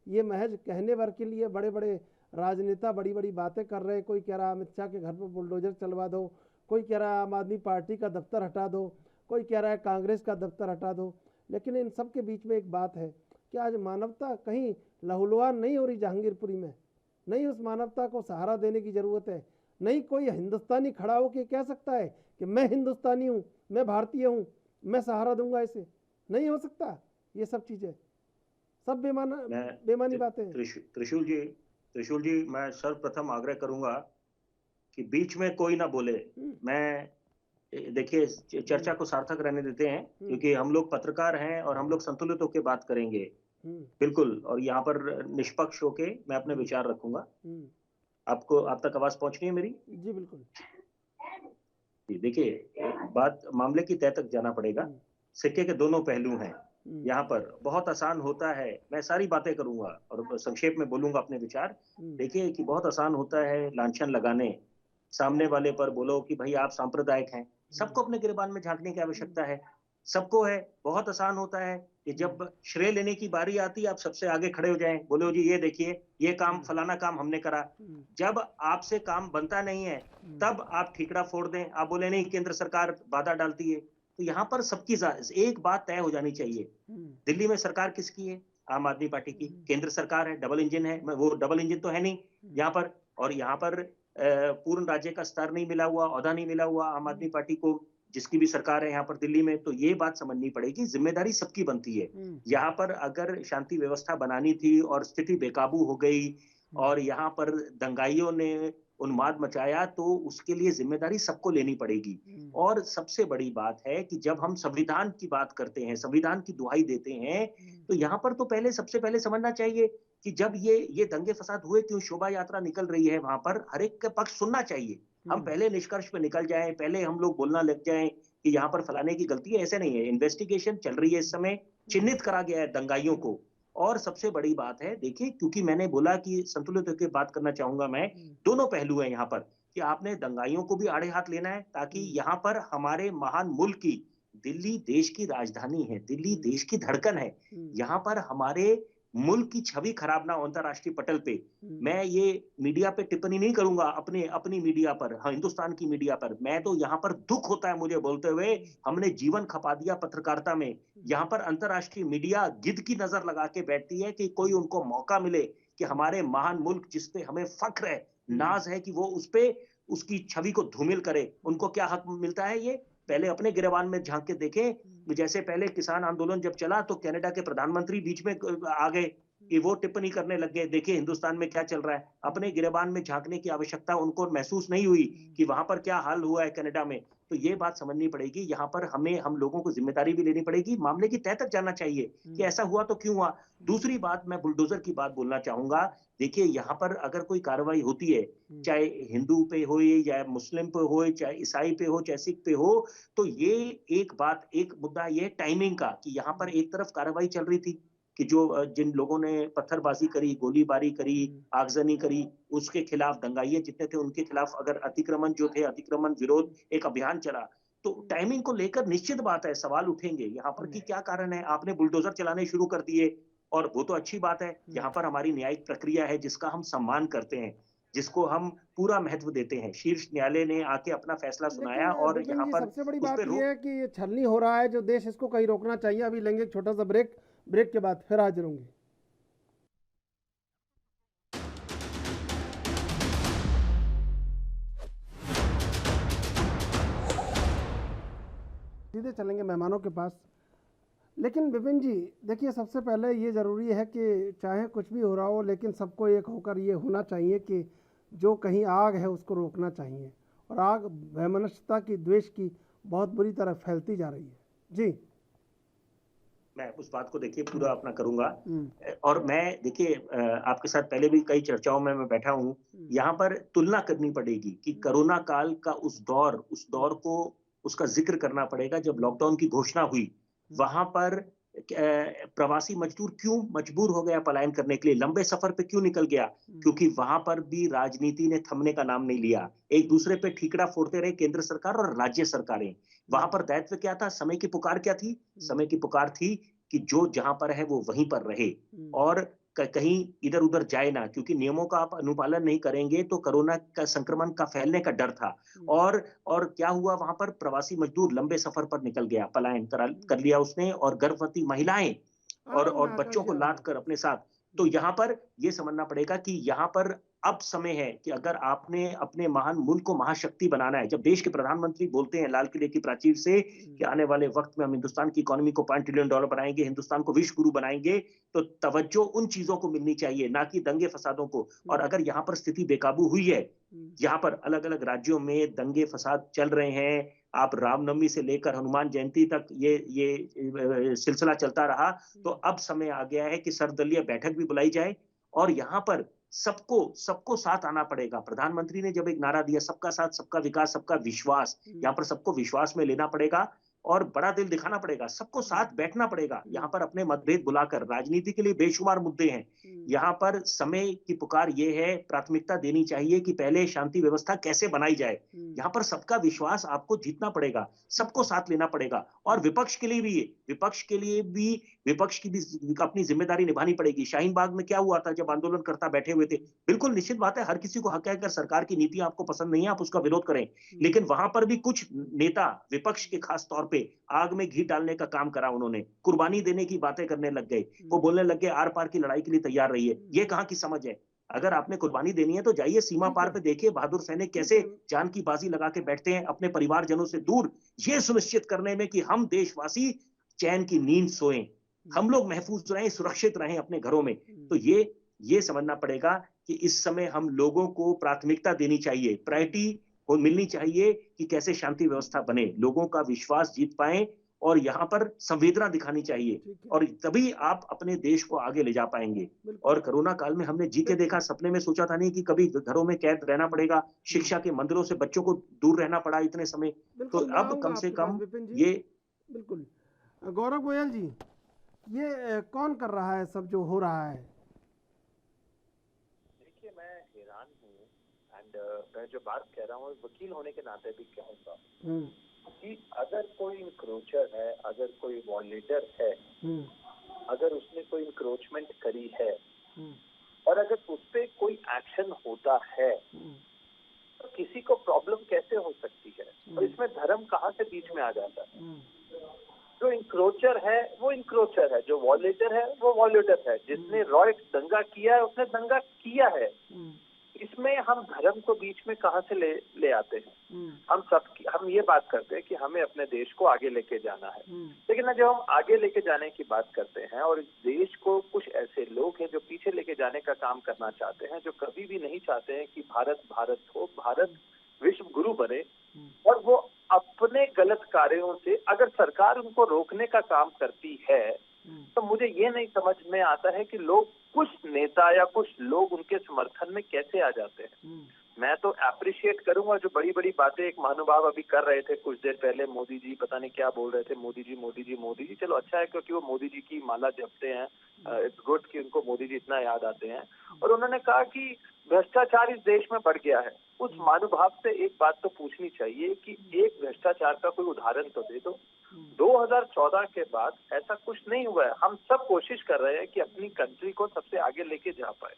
ये महज कहने भर के लिए बड़े बड़े राजनेता बड़ी बड़ी बातें कर रहे हैं। कोई कह रहा अमित शाह के घर पर बुलडोजर चलवा दो, कोई कह रहा है आम आदमी पार्टी का दफ्तर हटा दो, कोई कह रहा है कांग्रेस का दफ्तर हटा दो। लेकिन इन सब के बीच में एक बात है कि आज मानवता कहीं लहूलुहान नहीं हो रही जहांगीरपुरी में। नहीं, उस मानवता को सहारा देने की ज़रूरत है। नहीं कोई हिंदुस्तानी खड़ा होकर कह सकता है कि मैं हिंदुस्तानी हूँ, मैं भारतीय हूँ, मैं सहारा दूंगा इसे। नहीं हो सकता। ये सब चीज़ें सब बेमानी बातें हैं। त्रिशूल जी, मैं सर्वप्रथम आग्रह करूंगा कि बीच में कोई ना बोले। मैं देखिए, चर्चा को सार्थक रहने देते हैं, क्योंकि हम लोग पत्रकार हैं और हम लोग संतुलित होकर बात करेंगे, बिल्कुल। और यहाँ पर निष्पक्ष होके मैं अपने विचार रखूंगा। आपको आप तक आवाज पहुंच रही है मेरी? जी बिल्कुल। देखिए, बात मामले की तह तक जाना पड़ेगा। सिक्के के दोनों पहलू हैं। यहाँ पर बहुत आसान होता है, मैं सारी बातें करूंगा और संक्षेप में बोलूंगा अपने विचार। देखिए कि बहुत आसान होता है लांछन लगाने, सामने वाले पर बोलो कि भाई आप सांप्रदायिक हैं। सबको अपने गिरबान में झांकने की आवश्यकता है, सबको है। बहुत आसान होता है कि जब श्रेय लेने की बारी आती है आप सबसे आगे खड़े हो जाएं, बोलो जी ये देखिए ये काम, फलाना काम हमने करा। जब आपसे काम बनता नहीं है तब आप ठीकरा फोड़ दें, आप बोले नहीं केंद्र सरकार बाधा डालती है। तो यहाँ पर सबकी एक बात तय हो जानी चाहिए, दिल्ली में सरकार किसकी है? आम आदमी पार्टी की। केंद्र सरकार है, डबल इंजन है, वो डबल इंजन तो है नहीं यहाँ पर। और यहाँ पर पूर्ण राज्य का स्तर नहीं मिला हुआ, औहदा नहीं मिला हुआ आम आदमी पार्टी को, जिसकी भी सरकार है यहाँ पर दिल्ली में। तो ये बात समझनी पड़ेगी, जिम्मेदारी सबकी बनती है। यहाँ पर अगर शांति व्यवस्था बनानी थी और स्थिति बेकाबू हो गई और यहाँ पर दंगाइयों ने उन्माद मचाया, तो उसके लिए जिम्मेदारी सबको लेनी पड़ेगी। और सबसे बड़ी बात है कि जब हम संविधान की बात करते हैं, संविधान की दुहाई देते हैं, तो यहाँ पर तो सबसे पहले समझना चाहिए कि जब ये दंगे फसाद हुए, क्यों शोभा यात्रा निकल रही है, वहां पर हर एक का पक्ष सुनना चाहिए। हम पहले निष्कर्ष पे निकल जाएं, पहले हम लोग बोलना लग जाएं कि यहाँ पर फलाने की गलती है, ऐसे नहीं है। इन्वेस्टिगेशन चल रही है इस समय, चिन्हित करा गया है दंगाइयों को। और सबसे बड़ी बात है, देखिए, क्योंकि मैंने बोला कि संतुलित होकर बात करना चाहूंगा मैं, दोनों पहलू हैं यहाँ पर कि आपने दंगाइयों को भी आड़े हाथ लेना है, ताकि यहाँ पर हमारे महान मुल्क की, दिल्ली देश की राजधानी है, दिल्ली देश की धड़कन है, यहाँ पर हमारे मुल्क की छवि खराब ना हो अंतरराष्ट्रीय पटल पे। मैं ये मीडिया पे टिप्पणी नहीं करूंगा, अपनी मीडिया पर, हाँ, हिंदुस्तान की मीडिया पर। मैं तो यहाँ पर दुख होता है मुझे बोलते हुए, हमने जीवन खपा दिया पत्रकारिता में। यहाँ पर अंतरराष्ट्रीय मीडिया गिद्ध की नजर लगा के बैठती है कि कोई उनको मौका मिले कि हमारे महान मुल्क जिसपे हमें फख्र है, नाज है, कि वो उसपे उसकी छवि को धूमिल करे। उनको क्या हक मिलता है? ये पहले अपने गिरबान में झांक के देखें। जैसे पहले किसान आंदोलन जब चला तो कनाडा के प्रधानमंत्री बीच में आ गए कि वो टिप्पणी करने लग गए, देखिए हिंदुस्तान में क्या चल रहा है। अपने गिरबान में झांकने की आवश्यकता उनको महसूस नहीं हुई कि वहां पर क्या हाल हुआ है कनाडा में। तो ये बात समझनी पड़ेगी, यहाँ पर हम लोगों को जिम्मेदारी भी लेनी पड़ेगी, मामले की तह तक जाना चाहिए कि ऐसा हुआ तो क्यों हुआ। दूसरी बात, मैं बुलडोजर की बात बोलना चाहूंगा। देखिए, यहाँ पर अगर कोई कार्रवाई होती है, चाहे हिंदू पे हो, या मुस्लिम पे हो, चाहे ईसाई पे हो, चाहे सिख पे हो, तो ये एक मुद्दा ये टाइमिंग का, कि यहाँ पर एक तरफ कार्रवाई चल रही थी, कि जो जिन लोगों ने पत्थरबाजी करी, गोलीबारी करी, आगजनी करी, उसके खिलाफ दंगाइये जितने थे उनके खिलाफ अगर अतिक्रमण जो थे, अतिक्रमण विरोध एक अभियान चला, तो टाइमिंग को लेकर निश्चित बात है सवाल उठेंगे यहाँ पर कि क्या कारण है, आपने बुलडोजर चलाने शुरू कर दिए, और वो तो अच्छी बात है। यहाँ पर हमारी न्यायिक प्रक्रिया है जिसका हम सम्मान करते हैं, जिसको हम पूरा महत्व देते हैं। शीर्ष न्यायालय ने आके अपना फैसला सुनाया और विपिन यहाँ जी, पर सबसे बड़ी उस बात पे ये है कि ये छलनी हो रहा है जो देश, इसको कहीं रोकना चाहिए। अभी लेंगे एक छोटा सा ब्रेक, ब्रेक के बाद फिर हाजिर होंगे। सीधे चलेंगे मेहमानों के पास। लेकिन विपिन जी देखिए, सबसे पहले ये ज़रूरी है कि चाहे कुछ भी हो रहा हो, लेकिन सबको एक होकर ये होना चाहिए कि जो कहीं आग है उसको रोकना चाहिए, और आग वैमनस्यता की, द्वेष की बहुत बुरी तरह फैलती जा रही है। जी, मैं उस बात को देखिए पूरा अपना करूंगा। और मैं देखिए आपके साथ पहले भी कई चर्चाओं में मैं बैठा हूं, यहाँ पर तुलना करनी पड़ेगी कि कोरोना काल का उस दौर को उसका जिक्र करना पड़ेगा जब लॉकडाउन की घोषणा हुई। वहां पर प्रवासी मजदूर क्यों मजबूर हो गया पलायन करने के लिए, लंबे सफर पे क्यों निकल गया? क्योंकि वहां पर भी राजनीति ने थमने का नाम नहीं लिया। एक दूसरे पे ठीकरा फोड़ते रहे केंद्र सरकार और राज्य सरकारें। वहां पर दायित्व क्या था? समय की पुकार क्या थी? समय की पुकार थी कि जो जहां पर है वो वहीं पर रहे और कहीं इधर उधर जाए ना, क्योंकि नियमों का आप अनुपालन नहीं करेंगे तो कोरोना का संक्रमण का फैलने का डर था। और क्या हुआ, वहां पर प्रवासी मजदूर लंबे सफर पर निकल गया, पलायन कर लिया उसने, और गर्भवती महिलाएं और बच्चों को लाद कर अपने साथ। तो यहाँ पर ये समझना पड़ेगा कि यहाँ पर अब समय है कि अगर आपने अपने महान मुल्क को महाशक्ति बनाना है, जब देश के प्रधानमंत्री बोलते हैं लाल किले की प्राचीर से कि आने वाले वक्त में हम हिंदुस्तान की इकोनॉमी को $5 ट्रिलियन बनाएंगे, हिंदुस्तान को विश्व गुरु बनाएंगे, तो तवज्जो उन चीजों को मिलनी चाहिए, ना कि दंगे फसादों को। और अगर यहाँ पर स्थिति बेकाबू हुई है, यहाँ पर अलग अलग राज्यों में दंगे फसाद चल रहे हैं, आप रामनवमी से लेकर हनुमान जयंती तक ये सिलसिला चलता रहा, तो अब समय आ गया है कि सर्वदलीय बैठक भी बुलाई जाए और यहाँ पर सबको साथ आना पड़ेगा। प्रधानमंत्री ने जब एक नारा दिया, सबका साथ, सबका विकास, सबका विश्वास, यहाँ पर सबको विश्वास में लेना पड़ेगा और बड़ा दिल दिखाना पड़ेगा, सबको साथ बैठना पड़ेगा। यहाँ पर अपने मतभेद बुलाकर, राजनीति के लिए बेशुमार मुद्दे हैं, यहाँ पर समय की पुकार ये है, प्राथमिकता देनी चाहिए कि पहले शांति व्यवस्था कैसे बनाई जाए। यहाँ पर सबका विश्वास आपको जीतना पड़ेगा, सबको साथ लेना पड़ेगा। और विपक्ष के लिए भी विपक्ष की भी अपनी जिम्मेदारी निभानी पड़ेगी। शाहीन बाग में क्या हुआ था जब आंदोलनकर्ता बैठे हुए थे? बिल्कुल निश्चित बात है, हर किसी को हक है, अगर सरकार की नीतियां आपको पसंद नहीं है आप उसका विरोध करें, लेकिन वहां पर भी कुछ नेता विपक्ष के खास तौर पे आग में घी डालने का काम करा। उन्होंने कुर्बानी देने की बातें करने लग गए, वो बोलने लग गए आर पार की लड़ाई के लिए तैयार रहिए। ये कहाँ की समझ है? अगर आपने कुर्बानी देनी है तो जाइए सीमा पार पे, देखिए बहादुर सैनिक कैसे जान की बाजी लगा के बैठते हैं अपने परिवारजनों से दूर, ये सुनिश्चित करने में कि हम देशवासी चैन की नींद सोएं, हम लोग महफूज रहें, सुरक्षित रहें अपने घरों में। तो ये समझना पड़ेगा कि इस समय हम लोगों को प्राथमिकता देनी चाहिए, प्रायोरिटी को मिलनी चाहिए कि कैसे शांति व्यवस्था बने, लोगों का विश्वास जीत पाएं और यहाँ पर संवेदना दिखानी चाहिए, और तभी आप अपने देश को आगे ले जा पाएंगे। और कोरोना काल में हमने जी के देखा, सपने में सोचा था नहीं कि कभी घरों में कैद रहना पड़ेगा, शिक्षा के मंदिरों से बच्चों को दूर रहना पड़ा इतने समय। तो अब कम से कम ये बिल्कुल। गौरव गोयल जी, ये कौन कर रहा है सब जो हो रहा है? देखिए, मैं हैरान हूँ एंड मैं जो बात कह रहा हूँ वकील होने के नाते भी कहूँगा कि अगर कोई इंक्रोचर है, अगर कोई वॉलेटर है, अगर उसने कोई इंक्रोचमेंट करी है और अगर उस पर कोई एक्शन होता है तो किसी को प्रॉब्लम कैसे हो सकती है? और इसमें धर्म कहाँ से बीच में आ जाता है? जो इंक्रोचर है वो इंक्रोचर है, जो वॉलेटर है वो वॉलेटर है, जिसने रॉयट दंगा किया है उसने दंगा किया है। इसमें हम धर्म को बीच में कहाँ से ले आते हैं? हम ये बात करते हैं कि हमें अपने देश को आगे लेके जाना है, लेकिन ना जब हम आगे लेके जाने की बात करते हैं और इस देश को कुछ ऐसे लोग हैं जो पीछे लेके जाने का काम करना चाहते हैं, जो कभी भी नहीं चाहते हैं कि भारत भारत हो, भारत विश्व गुरु बने, और वो अपने गलत कार्यों से अगर सरकार उनको रोकने का काम करती है तो मुझे ये नहीं समझ में आता है कि लोग, कुछ नेता या कुछ लोग उनके समर्थन में कैसे आ जाते हैं। मैं तो अप्रिशिएट करूंगा जो बड़ी बड़ी बातें एक महानुभाव अभी कर रहे थे कुछ देर पहले, मोदी जी पता नहीं क्या बोल रहे थे, मोदी जी मोदी जी मोदी जी। चलो अच्छा है, क्योंकि वो मोदी जी की माला जपते हैं, इट्स गुड कि उनको मोदी जी इतना याद आते हैं। और उन्होंने कहा कि भ्रष्टाचार इस देश में बढ़ गया है। उस महानुभाव से एक बात तो पूछनी चाहिए कि एक भ्रष्टाचार का कोई उदाहरण तो दे दो। 2014 के बाद ऐसा कुछ नहीं हुआ है। हम सब कोशिश कर रहे हैं कि अपनी कंट्री को सबसे आगे लेके जा पाए,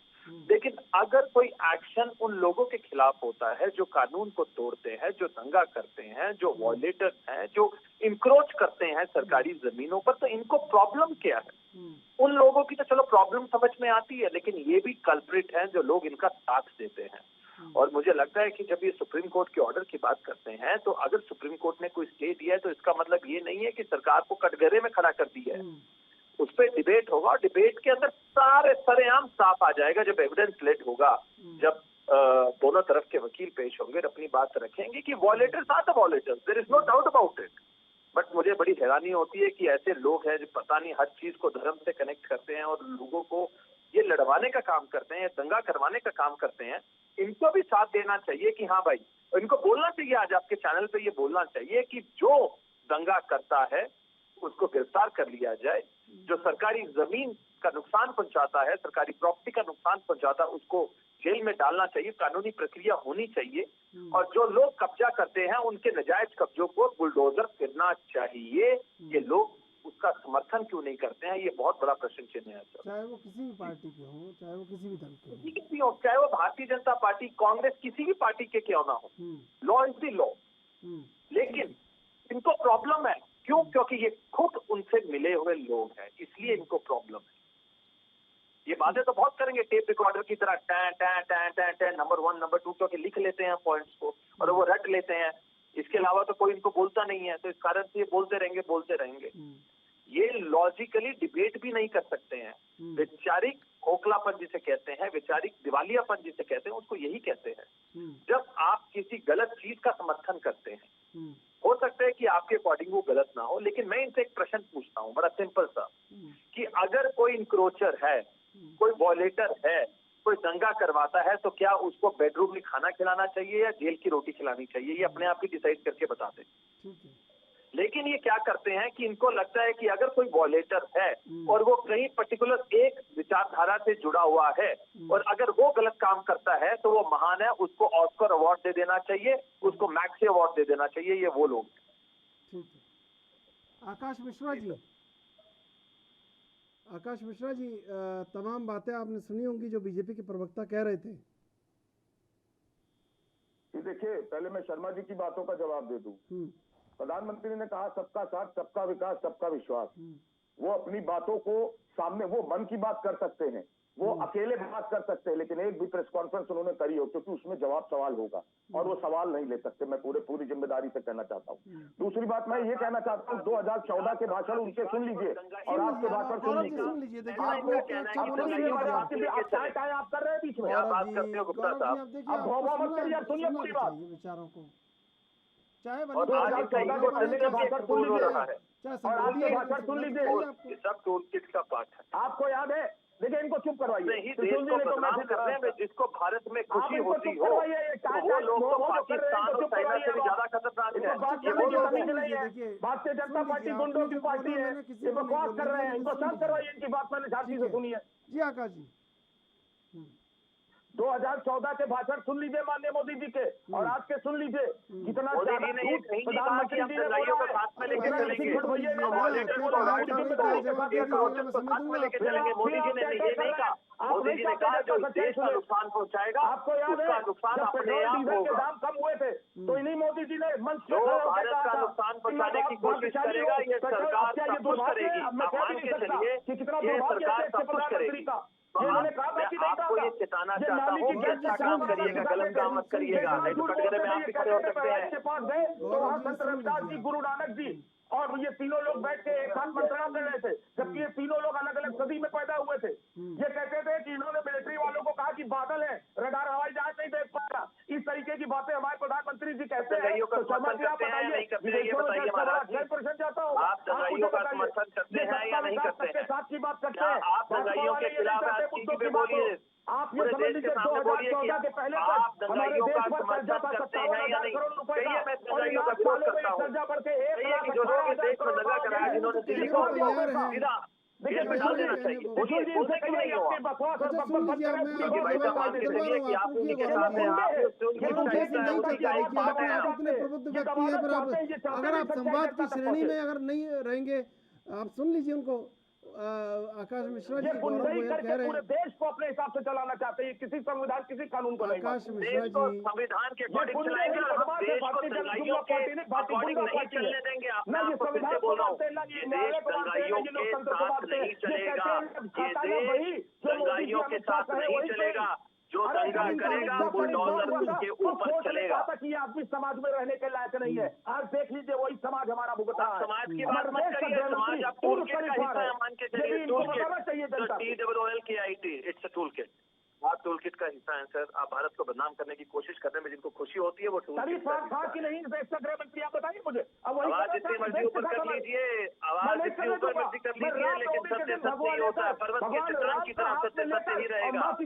लेकिन अगर कोई एक्शन उन लोगों के खिलाफ होता है जो कानून को तोड़ते हैं, जो दंगा करते हैं, जो वॉयलेटर्स हैं, जो इंक्रोच करते हैं सरकारी जमीनों पर, तो इनको प्रॉब्लम क्या है? उन लोगों की तो चलो प्रॉब्लम समझ में आती है, लेकिन ये भी कल्प्रिट हैं जो लोग इनका साथ देते हैं। और मुझे लगता है कि जब ये सुप्रीम कोर्ट के ऑर्डर की बात करते हैं, तो अगर सुप्रीम कोर्ट ने कोई स्टे दिया है तो इसका मतलब ये नहीं है कि सरकार को कटघरे में खड़ा कर दिया है। उस पर डिबेट होगा और डिबेट के अंदर सारे सरेआम साफ आ जाएगा जब एविडेंस लेट होगा, जब दोनों तरफ के वकील पेश होंगे और अपनी बात रखेंगे कि violators are the violators, there is no doubt about it. But मुझे बड़ी हैरानी होती है कि ऐसे लोग हैं जो पता नहीं हर चीज को धर्म से कनेक्ट करते हैं और लोगों को ये लड़वाने का काम करते हैं, दंगा करवाने का काम करते हैं। इनको भी साथ देना चाहिए कि हाँ भाई, इनको बोलना चाहिए, आज आपके चैनल पे ये बोलना चाहिए कि जो दंगा करता है उसको गिरफ्तार कर लिया जाए, जो सरकारी जमीन का नुकसान पहुंचाता है, सरकारी प्रॉपर्टी का नुकसान पहुंचाता है, उसको जेल में डालना चाहिए, कानूनी प्रक्रिया होनी चाहिए। और जो लोग कब्जा करते हैं उनके नाजायज कब्जों को बुलडोजर करना चाहिए। ये लोग उसका समर्थन क्यों नहीं करते हैं, ये बहुत बड़ा प्रश्न चिन्ह है सर। चाहे वो किसी भी पार्टी के हों, चाहे वो किसी भी दल के हों, किसी भी हो, चाहे वो भारतीय जनता पार्टी, कांग्रेस, किसी भी पार्टी के क्यों ना हो, लॉ इज द लॉ। लेकिन इनको प्रॉब्लम है, क्यों? क्योंकि ये खुद उनसे मिले हुए लोग हैं, इसलिए इनको प्रॉब्लम है। ये बातें तो बहुत करेंगे टेप रिकॉर्डर की तरह, time time time time time, number 1 number 2, क्योंकि लिख लेते हैं पॉइंट्स को और वो रट लेते हैं। इसके अलावा तो कोई इनको बोलता नहीं है, तो इस कारण से ये बोलते रहेंगे। ये लॉजिकली डिबेट भी नहीं कर सकते हैं। वैचारिक खोखलापन जिसे कहते हैं, वैचारिक दिवालियापन जिसे कहते हैं, उसको यही कहते हैं। जब आप किसी गलत चीज का समर्थन करते हैं, हो सकता है कि आपके अकॉर्डिंग वो गलत ना हो, लेकिन मैं इनसे एक प्रश्न पूछता हूँ बड़ा सिंपल सा, कि अगर कोई इंक्रोचर है, कोई वॉयलेटर है, कोई दंगा करवाता है, तो क्या उसको बेडरूम में खाना खिलाना चाहिए या जेल की रोटी खिलानी चाहिए? ये अपने आप ही डिसाइड करके बताते। लेकिन ये क्या करते हैं कि इनको लगता है कि अगर कोई वॉयलेटर है और वो कहीं पर्टिकुलर एक विचारधारा से जुड़ा हुआ है और अगर वो गलत काम करता है तो वो महान है, उसको ऑस्कर अवार्ड दे देना चाहिए, उसको मैक्सी अवार्ड दे देना चाहिए। ये वो लोग। ठीक है। आकाश मिश्रा जी, तमाम बातें आपने सुनी होंगी जो बीजेपी के प्रवक्ता कह रहे थे। देखिए, पहले मैं शर्मा जी की बातों का जवाब दे दूं। प्रधानमंत्री ने कहा सबका साथ, सबका विकास, सबका विश्वास। वो अपनी बातों को सामने, वो मन की बात कर सकते हैं, वो अकेले बात कर सकते हैं, लेकिन एक भी प्रेस कॉन्फ्रेंस उन्होंने करी हो क्योंकि उसमें जवाब सवाल होगा और वो सवाल नहीं ले सकते। मैं पूरी जिम्मेदारी से कहना चाहता हूँ। दूसरी बात मैं ये कहना चाहता हूँ, 2014 के भाषण उनके सुन लीजिए और आपके भाषण सुन लीजिए। चाहे आप कर रहे हैं बीच में, बात करते हो गुप्ता साहब, अब भौवा मत करिए, आप सुनिए पूरी बात। विचारों को चाहे और आपके भाषण सुन लीजिए और आपके भाषण सुन लीजिए, सब टूल किट का पार्ट है। आपको याद है? देखिए, इनको चुप करवाइए। नहीं, देश को बदनाम करने में जिसको भारत में खुशी होती हो, वो लोग तो पाकिस्तान और चाइना से भी ज्यादा खतरनाक है। भारतीय जनता पार्टी गुंडों की पार्टी है, ये बकवास कर रहे हैं, इनको शांत करवाइए। इनकी बात मैंने झांसी से सुनी है। जी आकाश जी, 2014 के भाषण सुन लीजिए माननीय मोदी जी के और आज के सुन लीजिए। कितना प्रधानमंत्री जी ने दंगाइयों को साथ में लेके चलेंगे, मोदी जी ने ये नहीं कहा। मोदी जी ने कहा जो देश का नुकसान पहुंचाएगा आपको याद है, नुकसान अपने आप डीजल के दाम कम हुए थे तो इन्हीं मोदी जी ने मंच जो भारत का नुकसान पहुंचाने की कोशिश करेगा, ये सरकार सब कुछ करेगी। आप मान के चलिए, ये सरकार सब कुछ करेगी। आपको ये चेताना चाहता हूँ कि अच्छा काम करिएगा, गलत काम मत करिएगा, नहीं तो कटघरे में आप भी खड़े हो सकते हैं। संत रविदास जी, गुरु नानक जी और ये तीनों लोग बैठ के एक साथ मंत्रणा कर रहे थे, जबकि ये तीनों लोग अलग अलग सदी में पैदा हुए थे। ये कहते थे कि इन्होंने मिलिट्री वालों को कहा कि बादल है, रडार हवाई जहाज नहीं देख पा रहा। इस तरीके की बातें हमारे प्रधानमंत्री जी कहते हैं। दंगाइयों का समर्थन करते हैं या नहीं करते हैं, ये बताइए महाराज जी। आप दंगाइयों का समर्थन करते हैं या नहीं करते हैं? साथ की बात करते हैं। आप दंगाइयों के खिलाफ आज टीवी पे बोलिए, आप पूरे देश के सामने बोलिए कि आप दंगाइयों का समर्थन करते हैं या नहीं। कहिए, मैं दंगाइयों का विरोध करता हूँ। कहिए कि जो लोग इस देश में दंगा कराया, जिन्होंने दिल्ली को जेल में डाल देना चाहिए। बोलिए, बोलने क्यों नहीं हो आप? क्योंकि भाई साहब मान के चलिए कि आप उन्हीं के साथ हैं, आप अगर आप संवाद की श्रेणी में अगर नहीं रहेंगे, आप सुन लीजिए उनको। आकाश मिश्रा जी गौरव गोयल कह रहे पूरे हैं, देश को अपने हिसाब से चलाना चाहते हैं, किसी संविधान किसी कानून को नहीं। आकाश मिश्रा देश को जी संविधान के अकॉर्डिंग चलाएंगे और हम देश को दंगाइयों के अकॉर्डिंग नहीं चलने देंगे। मैं आपको फिर से बोल रहा हूँ, ये देश दंगाइयों के साथ नहीं चलेगा, ये देश दंगाइयों के साथ नहीं चलेगा। जो दंगा करेगा बुलडोजर उसके ऊपर चलेगा। ये आदमी समाज में रहने के लायक नहीं है। आज देख लीजिए वही समाज हमारा भुगता है। समाज की बात मत करिए, समाज आप टूल किट का हिस्सा है, मान के चलिए tool kit, TOOLKIT, it's a tool kit. आप टूल किट का हिस्सा है सर। आप भारत को बदनाम करने की कोशिश करने में जिनको खुशी होती है वो टूल किट था कि नहीं गृह मंत्री, आप बताइए मुझे। आवाज जितनी मर्जी ऊपर कर लीजिए, आवाज जितनी ऊपर मर्जी कर लीजिए, लेकिन सत्य सत्य ही होता है। पर्वत के चट्टान की तरह सत्य सत्य ही रहेगा। आप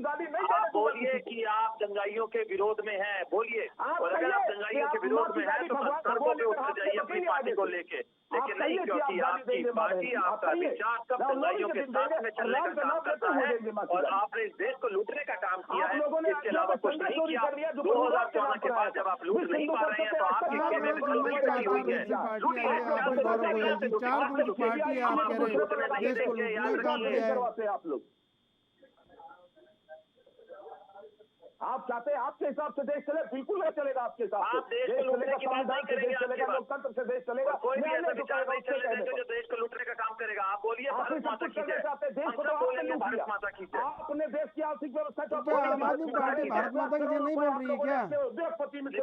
बोलिए कि आप दंगाइयों के विरोध में हैं, बोलिए, और अगर आप दंगाइयों के विरोध में हैं तो सड़कों पे उतर जाइए अपनी पार्टी को लेके। लेकिन नहीं, क्योंकि आपकी पार्टी, आपका विचार सब दंगाइयों के साथ में चलने का काम करता है और आपने इस देश को लूटने का काम किया है, इसके अलावा कुछ नहीं किया। 2014 के बाद जब आप लूट नहीं पा रहे हैं तो आपकी खेमे में कमजोरी बनी हुई है। लूटने नहीं देंगे, याद रखिए। आप चाहते हैं आपके हिसाब से देश चले, बिल्कुल नहीं चलेगा आपके हिसाब से। आप देश को लूटने की बात नहीं करेंगे, चलेगा, लोकतंत्र से देश चलेगा। कोई भी ऐसा विचार नहीं चलने देंगे जो देश को लूटने का काम करेगा। आप बोलिए भारत माता की जय, हम सब बोलेंगे भारत माता की जय। आपने देश की आर्थिक व्यवस्था आम आदमी पार्टी भारत माता की जय नहीं बोल रही है क्या?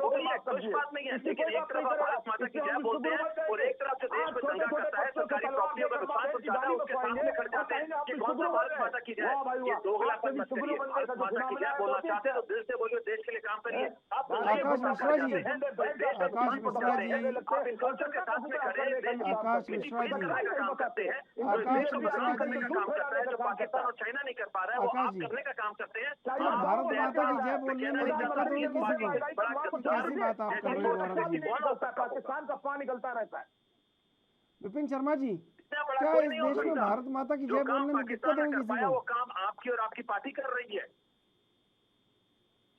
बोलिए, कुछ बात नहीं है, लेकिन एक तरफ आप भारत माता की जय बोलते हैं और एक तरफ जो देश में दंगा करता है, सरकारी प्रॉपर्टियों का नुकसान पहुंचाता है, उसके सामने खड़ जाते हैं कि कौन सा भारत माता की जय। ये दोगलापन मत करिए। भारत माता की जय बोलना चाहते हैं तो दिल से बोलिए, देश के लिए काम करिए। आप आकाश मिश्रा जी, आकाश मिश्रा जी, आप इन कल्चर के साथ में खड़े आकाश मिश्रा जी, का काम करते हैं, आकाश मिश्रा करने का काम करता है जो पाकिस्तान और चाइना नहीं कर पा रहा है, वो आप करने का काम करते हैं। भारत माता की जय बोलने में दिक्कत होगी किसी को? कैसी बात आप कर रहे हो गौरव जी? पाकिस्तान का पानी निकलता रहता है। विपिन शर्मा जी, क्या इस देश में भारत माता की जय बोलने में दिक्कत होगी किसी को? वो काम आपकी और आपकी पार्टी कर रही है।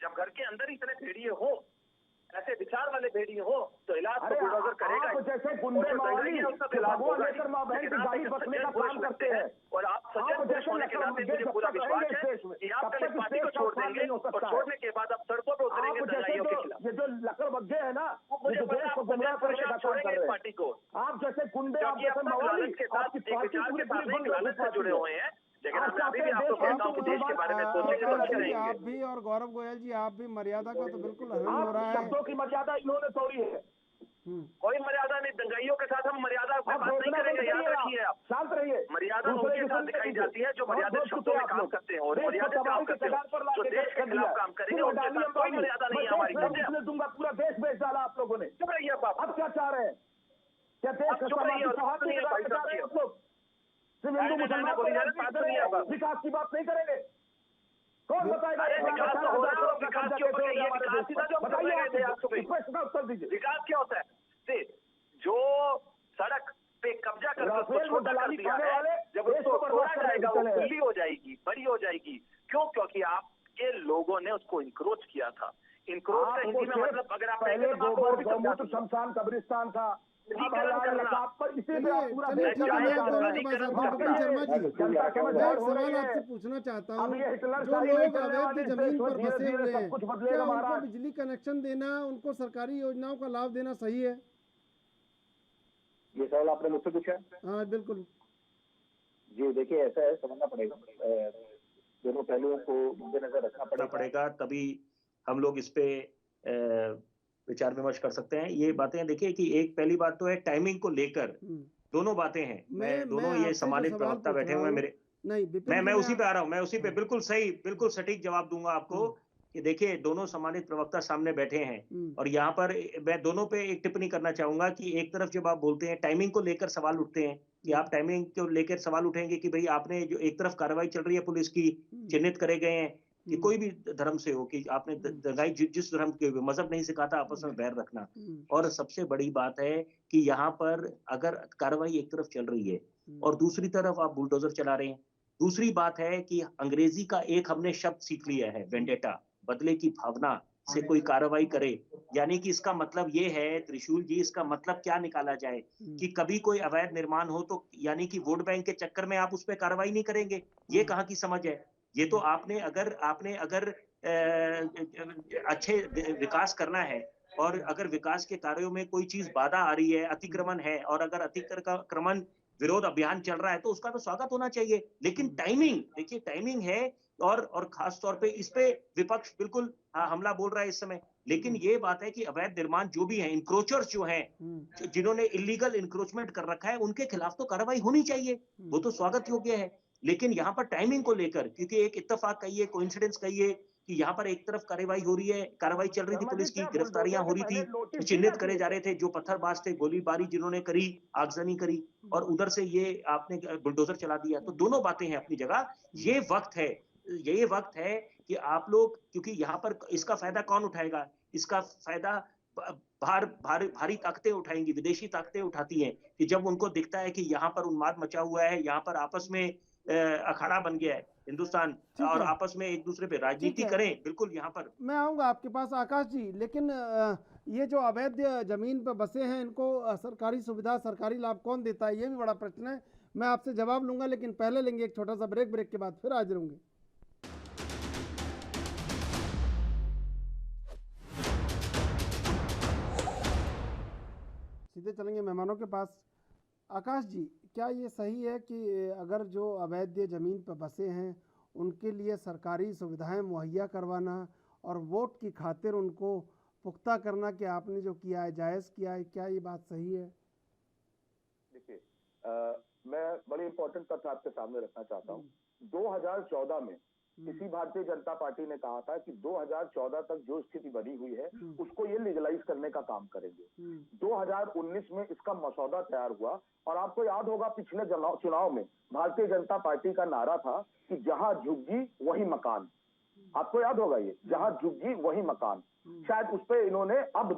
जब घर के अंदर इतने भेड़िए हो, ऐसे विचार वाले भेड़िए हो, तो इलाज तो बुलडोजर करेगा। जैसे गुंडे मावली भगवान लेकर माँ बहन की गाड़ी बचने का काम करते हैं और आप सज्जन देश होने के नाते मुझे पूरा विश्वास है कि आप कल इस पार्टी को छोड़ देंगे और छोड़ने के बाद आप सड़कों पर उतरेंगे दंगाइयों के खिलाफ। ये जो लकड़बग्गे है ना, मुझे देश को गुमराह करने का काम कर रहे हैं पार्टी को। आप जैसे गुंडे, आप जैसे मावली के साथ एक विचार के साथ एक लालच से जुड़े हुए हैं। लेकिन मैं अभी भी आपको कहता हूँ कि देश के बारे में सोचेंगे तो करेंगे। आप भी और गौरव गोयल जी, आप भी मर्यादा का तो बिल्कुल हनन हो रहा है। शब्दों की मर्यादा इन्होंने तोड़ी है। कोई मर्यादा नहीं, दंगाइयों के साथ हम मर्यादा पे बात नहीं करेंगे, याद रखिए आप। शांत रहिए। मर्यादा उनके साथ दिखाई जाती है जो मर्यादित शब्दों में काम करते हैं और मर्यादित काम करते हैं जो देश के खिलाफ काम करेंगे, उनके साथ कोई मर्यादा नहीं है हमारी। दूंगा, पूरा देश बेच डाला आप लोगों ने। चुप रहिए आप। अब क्या चाह रहे हैं? क्या देश चुप रहिए और बात नहीं है भाई साहब। सिर्फ हिंदू मुसलमान विकास की बात नहीं करेंगे। कौन बताएगा? विकास तो हो रहा है, विकास के ऊपर ये विकास सीधा जो उत्तर दीजिए। विकास क्या होता है? जो सड़क पे कब्जा कर दिया है, जब उसको तोड़ा जाएगा वो खुली हो जाएगी, बड़ी हो जाएगी। क्यों? क्योंकि आपके लोगों ने उसको इंक्रोच किया था। इंक्रोच का हिंदी में मतलब अगर आप पहले गौमूत्र शमशान कब्रिस्तान था, सवाल आपसे पूछना चाहता हूँ, जो लोग अवैध जमीन पर बसे हुए हैं, क्या उनको बिजली कनेक्शन देना, उनको सरकारी योजनाओं का लाभ देना सही है? ये सवाल आपने मुझसे पूछा? हाँ बिल्कुल जी। देखिए, ऐसा है, समझना पड़ेगा, दोनों पहलुओं को मद्देनजर रखना पड़ेगा, तभी हम लोग इस पे विचार विमर्श कर सकते हैं। ये बातें देखिए कि एक पहली बात तो है टाइमिंग को लेकर दोनों बातें हैं। मैं दोनों ये सम्मानित प्रवक्ता बैठे हुए हैं मेरे, मैं उसी पे आ रहा हूँ, मैं उसी पे बिल्कुल सही, बिल्कुल सटीक जवाब दूंगा आपको कि देखिए दोनों सम्मानित प्रवक्ता सामने बैठे हैं और यहाँ पर मैं दोनों पे एक टिप्पणी करना चाहूंगा कि एक तरफ जब आप बोलते हैं टाइमिंग को लेकर सवाल उठते हैं कि आप टाइमिंग को लेकर सवाल उठेंगे कि भाई आपने जो एक तरफ कार्रवाई चल रही है पुलिस की, चिन्हित करे गए हैं कि कोई भी धर्म से हो कि आपने दंगाई जिस धर्म के मजहब नहीं सिखाता आपस में बैर रखना। और सबसे बड़ी बात है कि यहाँ पर अगर कार्रवाई एक तरफ चल रही है और दूसरी तरफ आप बुलडोजर चला रहे हैं। दूसरी बात है कि अंग्रेजी का एक हमने शब्द सीख लिया है, वेंडेटा, बदले की भावना से कोई कार्रवाई करे, यानी कि इसका मतलब ये है त्रिशूल जी, इसका मतलब क्या निकाला जाए कि कभी कोई अवैध निर्माण हो तो यानी कि वोट बैंक के चक्कर में आप उस पर कार्रवाई नहीं करेंगे, ये कहाँ की समझ है? ये तो आपने अगर अच्छे विकास करना है और अगर विकास के कार्यों में कोई चीज बाधा आ रही है, अतिक्रमण है, और अगर अतिक्रमण विरोध अभियान चल रहा है तो उसका तो स्वागत होना चाहिए। लेकिन टाइमिंग, देखिए टाइमिंग है, और खास तौर पे इस पे विपक्ष बिल्कुल हमला बोल रहा है इस समय। लेकिन ये बात है कि अवैध निर्माण जो भी है, इंक्रोचर्स जो हैं, जिन्होंने इलीगल इंक्रोचमेंट कर रखा है, उनके खिलाफ तो कार्रवाई होनी चाहिए, वो तो स्वागत योग्य है। लेकिन यहाँ पर टाइमिंग को लेकर, क्योंकि एक इत्तेफाक कहिए, कोइंसिडेंस कहिए कि यहाँ पर एक तरफ कार्रवाई हो रही है, कार्रवाई चल रही थी, पुलिस की गिरफ्तारियां हो रही थी, चिन्हित करे जा रहे थे जो पत्थरबाज थे, गोलीबारी जिन्होंने करी, आगजनी करी, और उधर से ये आपने बुलडोजर चला दिया। तो दोनों बातें हैं अपनी जगह। ये वक्त है कि आप लोग, क्योंकि यहाँ पर इसका फायदा कौन उठाएगा? इसका फायदा भारी ताकतें उठाएंगी, विदेशी ताकतें उठाती हैं कि जब उनको दिखता है कि यहाँ पर उन्माद मचा हुआ है, यहाँ पर आपस में अखाड़ा बन गया है हिंदुस्तान, और आपस में एक दूसरे पे राजनीति करें, बिल्कुल यहाँ पर। मैं आऊंगा आपके पास आकाश जी, लेकिन ये जो अवैध जमीन पर बसे हैं, इनको सरकारी सुविधा, सरकारी लाभ कौन देता है, ये भी बड़ा प्रश्न है। मैं आपसे जवाब लूंगा, लेकिन पहले लेंगे एक छोटा सा ब्रेक के बाद फिर हाजिर होंगे। सीधे चलेंगे मेहमानों के पास। आकाश जी, क्या ये सही है कि अगर जो अवैध जमीन पर बसे हैं उनके लिए सरकारी सुविधाएं मुहैया करवाना और वोट की खातिर उनको पुख्ता करना कि आपने जो किया है जायज़ किया है, क्या ये बात सही है? देखिए, मैं बड़ी इंपॉर्टेंट तथ्य आपके सामने रखना चाहता हूँ। 2014 में किसी भारतीय जनता पार्टी ने कहा था कि 2014 तक जो स्थिति बनी हुई है उसको ये लीगलाइज करने का काम करेंगे। 2019 में इसका मसौदा तैयार हुआ, और आपको याद होगा पिछले चुनाव में भारतीय जनता पार्टी का नारा था कि जहां झुग्गी वही मकान। आपको याद होगा ये, जहां झुग्गी वही मकान। शायद उस पे इन्होंने अब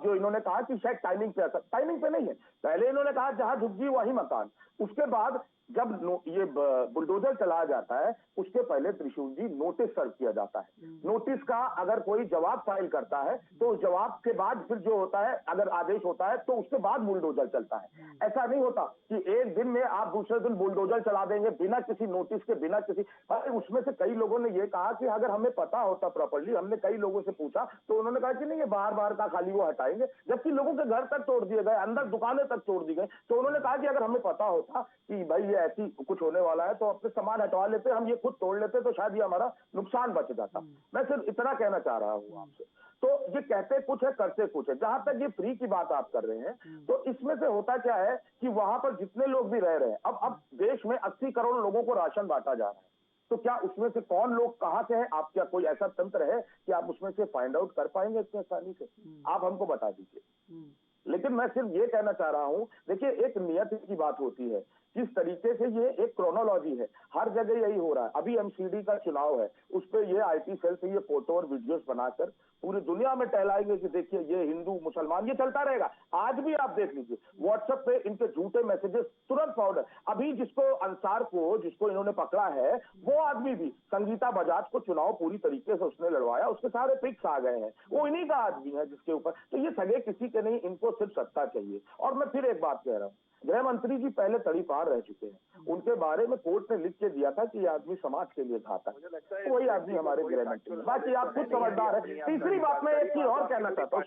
जो इन्होंने कहा कि शायद टाइमिंग पे नहीं है। पहले इन्होंने कहा जहां झुग्गी वही मकान, उसके बाद जब ये बुलडोजर चलाया जाता है उसके पहले त्रिशूल जी नोटिस सर्व किया जाता है। नोटिस का अगर कोई जवाब फाइल करता है तो उस जवाब के बाद फिर जो होता है, अगर आदेश होता है तो उसके बाद बुलडोजर चलता है। ऐसा नहीं होता कि एक दिन में आप दूसरे दिन बुलडोजर चला देंगे बिना किसी नोटिस के, बिना किसी। उसमें से कई लोगों ने ये कहा कि अगर हमें पता होता प्रॉपर्ली, हमने कई लोगों से पूछा तो उन्होंने कहा कि नहीं ये बाहर का खाली वो हटाएंगे, जबकि लोगों के घर तक तोड़ दिए गए, अंदर दुकानें तक तोड़ दी गई। तो उन्होंने कहा कि अगर हमें पता होता कि भाई ऐसी कुछ होने वाला है तो अपने सामान हटवा लेते, हम ये खुद तोड़ लेते तो शायद ये हमारा नुकसान बच जाता। मैं सिर्फ इतना कहना चाह रहा हूँ आपसे। तो ये कहते कुछ है, करते कुछ है। जहां तक ये फ्री की बात आप कर रहे हैं, तो इसमें से होता क्या है कि वहां पर जितने लोग भी रह रहे हैं, अब देश में 80 करोड़ लोगों को राशन बांटा जा रहा है, तो क्या उसमें से कौन लोग कहाँ से हैं? आप क्या कोई ऐसा तंत्र है कि आप उसमें से फाइंड आउट कर पाएंगे इतनी आसानी से? आप हमको बता दीजिए। लेकिन मैं सिर्फ ये कहना चाह रहा हूं, देखिए एक नियत की बात होती है, किस तरीके से ये एक क्रोनोलॉजी है, हर जगह यही हो रहा है। अभी एमसीडी का चुनाव है, उस पर ये आईटी सेल से ये फोटो और वीडियोस बनाकर पूरी दुनिया में टहलाएंगे कि देखिए ये हिंदू मुसलमान, ये चलता रहेगा। आज भी आप देख लीजिए व्हाट्सएप पे इनके झूठे मैसेजेस तुरंत फॉरवर्ड। अभी जिसको इन्होंने पकड़ा है, वो आदमी भी संगीता बजाज को चुनाव पूरी तरीके से उसने लड़वाया, उसके सारे पिक्स आ गए हैं, वो इन्हीं का आदमी है जिसके ऊपर। तो ये सगे किसी के नहीं, इनको सिर्फ सत्ता चाहिए। और मैं फिर एक बात कह रहा हूँ, गृह मंत्री जी पहले तड़ीपार रह चुके हैं, उनके बारे में कोर्ट ने लिख के दिया था कि ये आदमी समाज के लिए घातक है, वही आदमी हमारे गृह मंत्री। बाकी आप खुद समझदार है। तीसरी बात मैं एक चीज और कहना चाहता हूँ,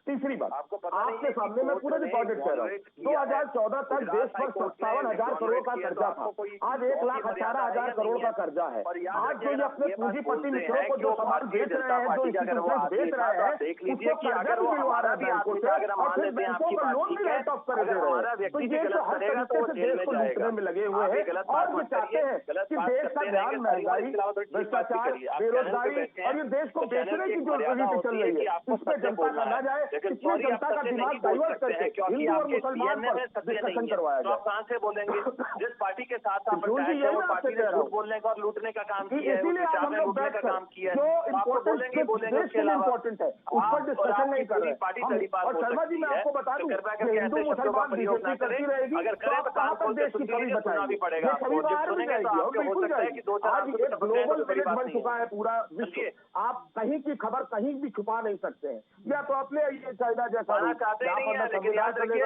तीसरी बात आपके सामने मैं पूरे रिकॉर्डेड कह रहा हूँ। 2014 तक देश पर 57,000 करोड़ का कर्जा था, आज 1,18,000 करोड़ का कर्जा है। आज जो ये अपने पूंजीपति मित्रों को जो सामान बेच रहे हैं, जो इंस्टीट्यूशन बेच रहे हैं, उसको कर्जा भी दिलवा रहा है बैंकों से, और फिर बैंकों का लोन भी राइट ऑफ कर दे रहे हैं। तो ये जो हर तरीके से देश को लूटने में लगे हुए हैं, और ये चाहते हैं कि देश का ध्यान महंगाई, भ्रष्टाचार, बेरोजगारी और ये देश को बेचने की जो रणनीति चल रही है, उस पर जनता का ना जाए, इसमें जनता का दिमाग डाइवर्ट करके हिंदू और मुसलमान पर डिस्कशन करवाया जाए। आप कहां से बोलेंगे? जिस पार्टी के साथ आप पार्टी ने झूठ बोलने का और लूटने का काम किया है, इसीलिए हम लोग बैठ कर जो इम्पोर्टेंट देश के लिए इम्पोर्टेंट है उस पर डिस्कशन नहीं कर रहे। और शर्मा जी मैं आपको बता दूं, हिंदू मुसलमान बीजेपी बढ़ोतरी करती रहेगी, अगर तो करें आप तो कहाँ कान तक खोल के देश की सुन छवि लीजिए, सुनना भी बचाएंगे? पड़ेगा ये आपको। छवि जब बाहर भी सुनेंगे तो जाएगी और आपको हो बिल्कुल सकता है जाएगी। कि 2-4 आज आंसू एक टपक जाए तो ग्लोबल कोई बड़ी विलेज बात बन नहीं है। चुका है पूरा विश्व। आप कहीं की खबर कहीं भी छुपा नहीं सकते हैं, या तो अपने ये चाइना जैसा पाना चाहते ही नहीं है, लेकिन याद रखिए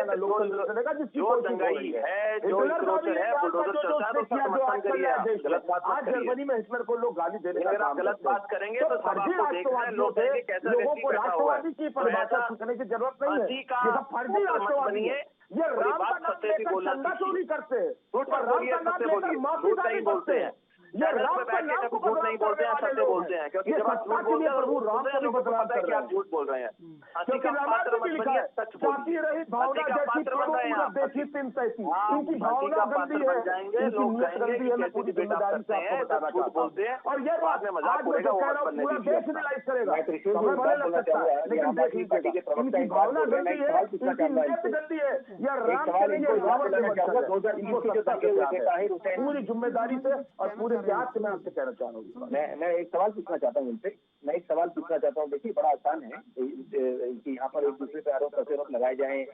जो दंगाई है, जो इंक्रोचर है, बुलडोजर चलता है तो उसका समर्थन करिए आप, गलत बात मत आज करिए। जर्मनी में हिटलर को लोग गाली देने का अगर आप काम गलत करते हैं। बात करेंगे तो सब फर्जी आपको देखना है, लोग राष्ट्रवादियों कहेंगे से कैसा लोगों व्यक्ति को बैठा हुआ है। राष्ट्रवादी की तो परिभाषा ऐसा सीखने की जरूरत नहीं है। हंसी का ये सब फर्जी मुक्त मत राष्ट्रवादी बनिए, है। ये थोड़ी राम का बात नाम सत्य से लेकर बोलना चंदा सीखिए। चोरी करते हैं, झूठ और मत राम बोलिए, का नाम सत्य लेकर बोलिए। माफी झूठ दावी नहीं बोलते करते हैं, हैं। ये चैनल राम पे का बैठ के नाम को कभी झूठ बदनाम नहीं बोलते करने हैं, वाले सत्य लोग बोलते हैं, क्योंकि ये जब आप सत्ता झूठ के लिए बोलते हैं प्रभु तो राम दूसरे को भी लोगों को बदनाम पता है कर कि रहे आप हैं। झूठ बोल रहे हैं। हंसी क्योंकि का रामायण पात्र में भी मत लिखा बनिए, है, सच जाती बोलिए। रही भावना हंसी का जैसी पात्र बन प्रभु गए हैं पूरा आप। देखी तीन तैसी। आप इनकी हंसी भावना का गंदी पात्र है, बन जाएंगे, इनकी लोग नीयत कहेंगे गंदी कि है। मैं कैसी पूरी डिबेट आप जिम्मेदारी से करते आपको हैं, बताना सब झूठ चाहता हूँ। बोलते हैं और ये बाद में मजाक आज मैं उड़ेगा, जो वो कह मत रहा हूँ बनने पूरा दीजिए देश अपना। रियलाइज करेगा, मैं त्रिशूल समय भले बोलना लग सकता चाहूंगा है, कि लेकिन आम देख आदमी पार्टी के लीजिएगा प्रवक्ता इनकी एक बात भावना बोल रहे हैं। मैं गंदी एक है, सवाल पूछना इनकी चाहूंगा नीयत इनसे। गंदी है, या एक राम सवाल के इनको लिए याद रावण से दिलाना बढ़कर चाहूंगा, है। 2020 इनको के जो सत्ता दंगे से हुए प्यार थे, है। ताहिर हुसैन। पूरी जिम्मेदारी से और पूरे प्यार से मैं आपसे कहना चाह रहा हूँ। मैं एक सवाल पूछना चाहता हूँ इनसे। मैं एक सवाल पूछना चाहता हूँ, देखिए बड़ा आसान है कि यहाँ पर एक दूसरे पे आरोप प्रत्यारोप लगाए जाएं,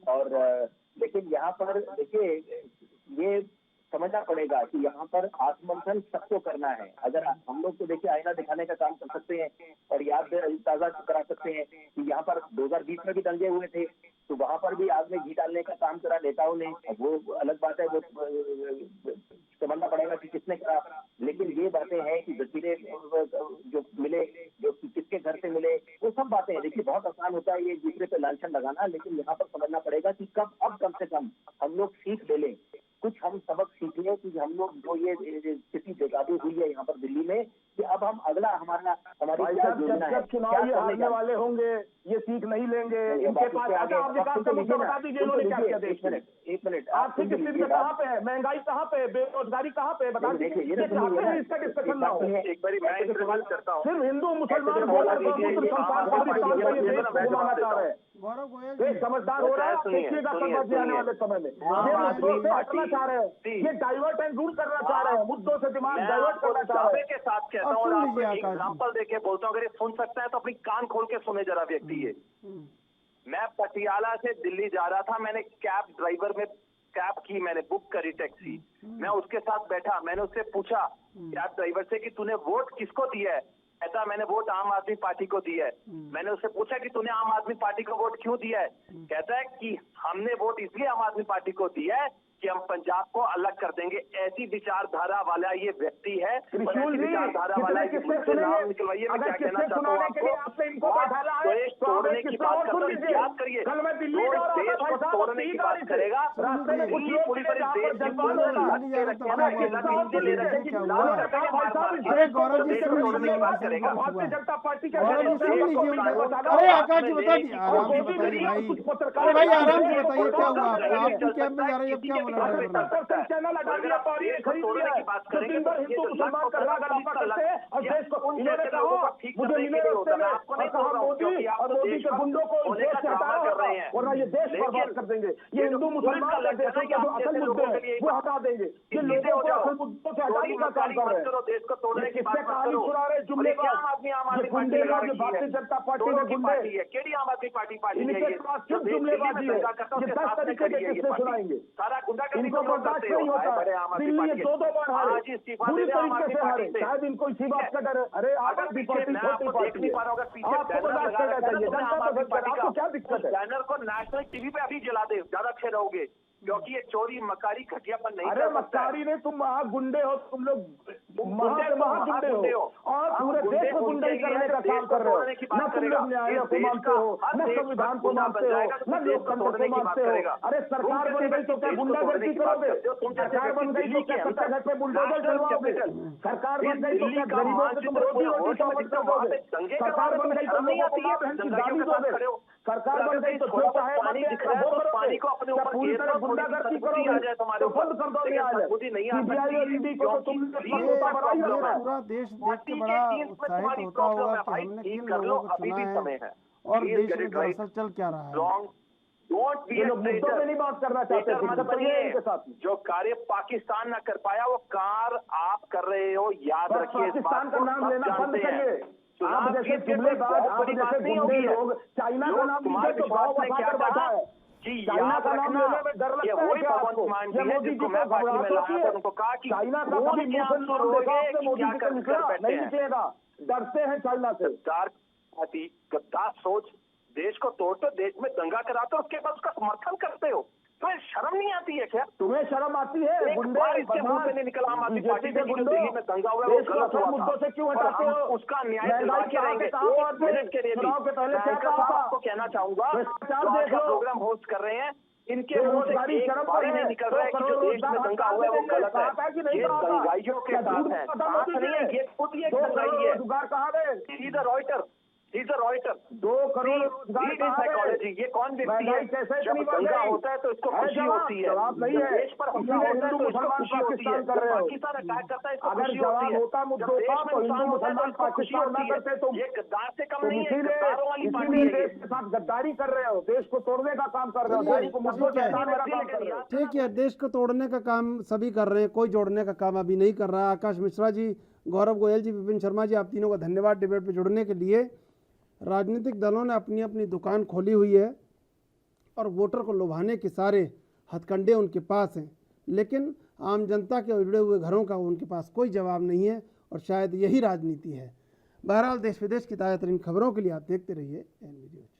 और लेकिन यहाँ पर देखिए ये समझना पड़ेगा कि यहाँ पर आत्ममंथन सबको करना है। अगर हम लोग तो देखिए आईना दिखाने का काम कर सकते हैं और याद ताजा करा सकते हैं कि यहाँ पर 2020 में भी दंगे हुए थे, तो वहां पर भी आग में घी डालने का काम करा नेताओं ने। अब वो अलग बात है, वो समझना पड़ेगा कि किसने करा। लेकिन ये बातें हैं कि जसीरे जो मिले, जो किसके घर से मिले, वो सब बातें हैं। देखिए बहुत आसान होता है ये एक दूसरे पे लांछन लगाना, लेकिन यहाँ पर समझना पड़ेगा कि अब कम से कम हम लोग सीख ले लें, कुछ हम सबक सीख लें कि हम लोग जो ये स्थिति बेकाबू हुई है यहाँ पर दिल्ली में, कि अब हम अगला हमारी क्या योजना है, चुनाव ये हारने वाले होंगे, ये सीख नहीं लेंगे। इनके पास आप विकास का मुद्दा बता दीजिए, इन्होंने क्या किया देश में। एक मिनट, आर्थिक स्थिति कहाँ पे है, महंगाई कहाँ पे है, बेरोजगारी कहाँ पे है, बता दीजिए। ये चाहते हैं इसका डिस्कशन ना हो। एक बारी मैं इंटरव्यू करता हूँ। सिर्फ हिंदू मुसलमान बोलकर गौमूत्र संस्थान पाकिस्तान को ये देश को घुमाना चाह रहे हैं। ये समझदार हो रहा है, देखिएगा संसद आने वाले समय में। ये मुद्दों से हटना चाह रहे हैं, ये डाइवर्ट एंड रूट करना चाह रहे हैं, मुद्दों से दिमाग डाइवर्ट करना चाह रहे हैं। के साथ कहता हूँ और आपको एग्जाम्पल देके बोलता हूँ, अगर ये सुन सकता है तो अपनी कान खोल के सुने जरा व्यक्ति ये। मैं पटियाला से दिल्ली जा रहा था, मैंने कैब ड्राइवर में कैब की, मैंने बुक करी टैक्सी, मैं उसके साथ बैठा, मैंने उससे पूछा कैब ड्राइवर से कि तूने वोट किसको दिया है। कहता मैंने वोट आम आदमी पार्टी को दिया है। मैंने उससे पूछा कि तूने आम आदमी पार्टी को वोट क्यों दिया है। कहता है कि हमने वोट इसलिए आम आदमी पार्टी को दिया है कि हम पंजाब को अलग कर देंगे। ऐसी विचारधारा वाला ये व्यक्ति है, विचारधारा वाला नाम निकलवाइए। मैं क्या कहना चाहता हूँ आपको, देश तोड़ने की बात करता हूँ, याद करिए देश को तोड़ने की बात करेगा, दिल्ली पूरी तरह देश की भारतीय जनता पार्टी के अरे आकाश जी बताइए, आराम से बताइए भाई। अरे भाई आराम से बताइए क्या हुआ आपका, आपकी कैब में जा रही है, अब क्या बोला चैनल अडानी अपारी खरीद लिया है, जो दिन भर हिंदू मुसलमान का राग करते हैं और देश को इन्होंने कहा मुझे मिले रास्ते में और कहा मोदी और मोदी के गुंडों को देश से हटाना होगा वरना ये देश बर्बाद कर देंगे। ये हिंदू मुसलमान के देशों के जो असल मुद्दे हैं वो हटा देंगे, ये लोगों को असल मुद्दों से हटाने का काम कर रहे हैं। देश को तोड़ने की किससे कहानी सुना रहे जुमलेबाज, ये गुंडे लोग, भारतीय जनता पार्टी के गुंडे, केडी आम आदमी पार्टी इनके पास सिर्फ जुमलेबाजी है। ये 10 तरीके के किस्से सुनाएंगे, सारा गुंडागर्दी इनको बर्दाश्त नहीं होता है। दिल्ली 2 बार हारे, पूरी तरीके से हारे, शायद इनको इसी बात का डर है। अरे आप आदमी पार्टी छोटी पार्टी है, आपको बर्दाश्त करना चाहिए, जनता को बर्दाश्त, आपको क्या दिक्कत है। बैनर को नेशनल टीवी पे अभी जला दे, ज्यादा अच्छे रहोगे, क्योंकि ये चोरी मकारी घटियापन नहीं। अरे मक्कारी नहीं, तुम गुंडे हो, तुम लोग महागुंडे हो और पूरे देश को गुंडाई करने का काम कर रहे हो। न तुम लोग न्याय को मानते हो, न संविधान को मानते हो, न लोकतंत्र को मानते हो। अरे सरकार बन गई तो क्या गुंडागर्दी करोगे, सरकार बन गई तो क्या सत्ता घर पे बुलडोजर चलवाओगे, सरकार बन गई तो क्या गरीबों से तुम रोजी रोटी चौपट कर दोगे, सरकार बन गई तो लोगों को माँ बहन की गाली दोगे, सरकार बन गई तो जो चाहे पानी को अपने ऊपर पूरी तरह गुंडागर्दी करोगे तो बंद कर दो न्यायालय, सीबीआई और ईडी को तो तुमने पूरा देश देख के बड़ा उत्साहित होता होगा कि हमने किन लोगों को चुना है और देश में दरअसल चल क्या रहा है। ये लोग मुद्दों में नहीं बात करना चाहते, दिक्कत तो ये है इनके साथ। जो कार्य पाकिस्तान न कर पाया वो कार्य आप कर रहे हो, याद रखिए। पाकिस्तान का नाम लेना बंद करिए। आप जैसे जुमलेबाज, आप जैसे गुंडे लोग चाइना का नाम लीजिए तो भाव बढ़ा कर बैठा है। कि चाइना याद का नाम रखना, लेने में डर ये लगता है वही क्या भगवंत आपको? मान ये जी है मोदी जी जिनको को मैं पार्टी में घबराहट लाया होती था, है? उनको कहा कि चाइना का खून कभी के मुंह से आंसू नाम देखा रोगे आपने? कि मोदी क्या जी कर से निकला बैठे नहीं हैं। निकलेगा, डरते हैं चाइना से। गद्दार पार्टी, गद्दार सोच, देश को तोड़ते, देश में दंगा कराते हो, उसके बाद उसका समर्थन करते हो, तो शर्म नहीं आती है क्या? तुम्हें शर्म आती है? एक गुंडे बार इसके मुंह से नहीं निकला आम आदमी पार्टी से कि जो दिल्ली में दंगा हुआ है वो गलत हुआ मुद्दों था से क्यों और हटाते हम हो? उसका न्याय महंगाई दिलवा के बढ़ा रहेंगे। के कहा एक आपने? मिनट के लिए भी चुनाव के पहले मैं क्या एंकर कहा साहब था? आपको कहना चाहूंगा भ्रष्टाचार जो देख आज का लो। प्रोग्राम होस्ट कर रहे हैं, इनके मुंह से बेरोजगारी एक चरम बार पर ही है। नहीं निकल रहा है कि जो देश में दंगा हुआ है वो गलत है। ये दंगाइयों के साथ है, साथ नहीं है, ये खुद ही एक दंगाई है। रोजगार कहाँ गए? He's a Reuter. 2 करोड़ रोजगार कहाँ गए? साइकोलॉजी, ये कौन व्यक्ति है? महंगाई कैसे जब इतनी बढ़ दंगा गई? होता है तो इसको है खुशी जवाब? होती है, जवाब नहीं जब है। देश पर हमला इसीलिए होता है हिंदू तो इसको मुसलमान खुशी होती है, पाकिस्तान कर जब रहे हो। पाकिस्तान अटैक करता है इसको अगर खुशी जवाब होती है, होता जब मुद्दों देश का में तो नुकसान हिंदू होता है तो मुसलमान इसको खुशी पाकिस्तान ना होती है। करते तुम। ये गद्दार से कम तुम नहीं है, गद्दारों वाली पार्टी इसीलिए है ये। देश के साथ गद्दारी कर रहे हो, देश को तोड़ने का काम कर रहे हो, चलिए, देश को मुद्दों से ठीक है। हटाने का काम कर रहे हो। ठीक है, देश को तोड़ने का काम सभी कर रहे हैं, कोई जोड़ने का काम अभी नहीं कर रहा। आकाश मिश्रा जी, गौरव गोयल जी, विपिन शर्मा जी, आप तीनों का धन्यवाद डिबेट पे जुड़ने के लिए। राजनीतिक दलों ने अपनी अपनी दुकान खोली हुई है और वोटर को लुभाने के सारे हथकंडे उनके पास हैं, लेकिन आम जनता के उजड़े हुए घरों का उनके पास कोई जवाब नहीं है और शायद यही राजनीति है। बहरहाल, देश विदेश की ताज़ा तरीन खबरों के लिए आप देखते रहिए NV न्यूज़।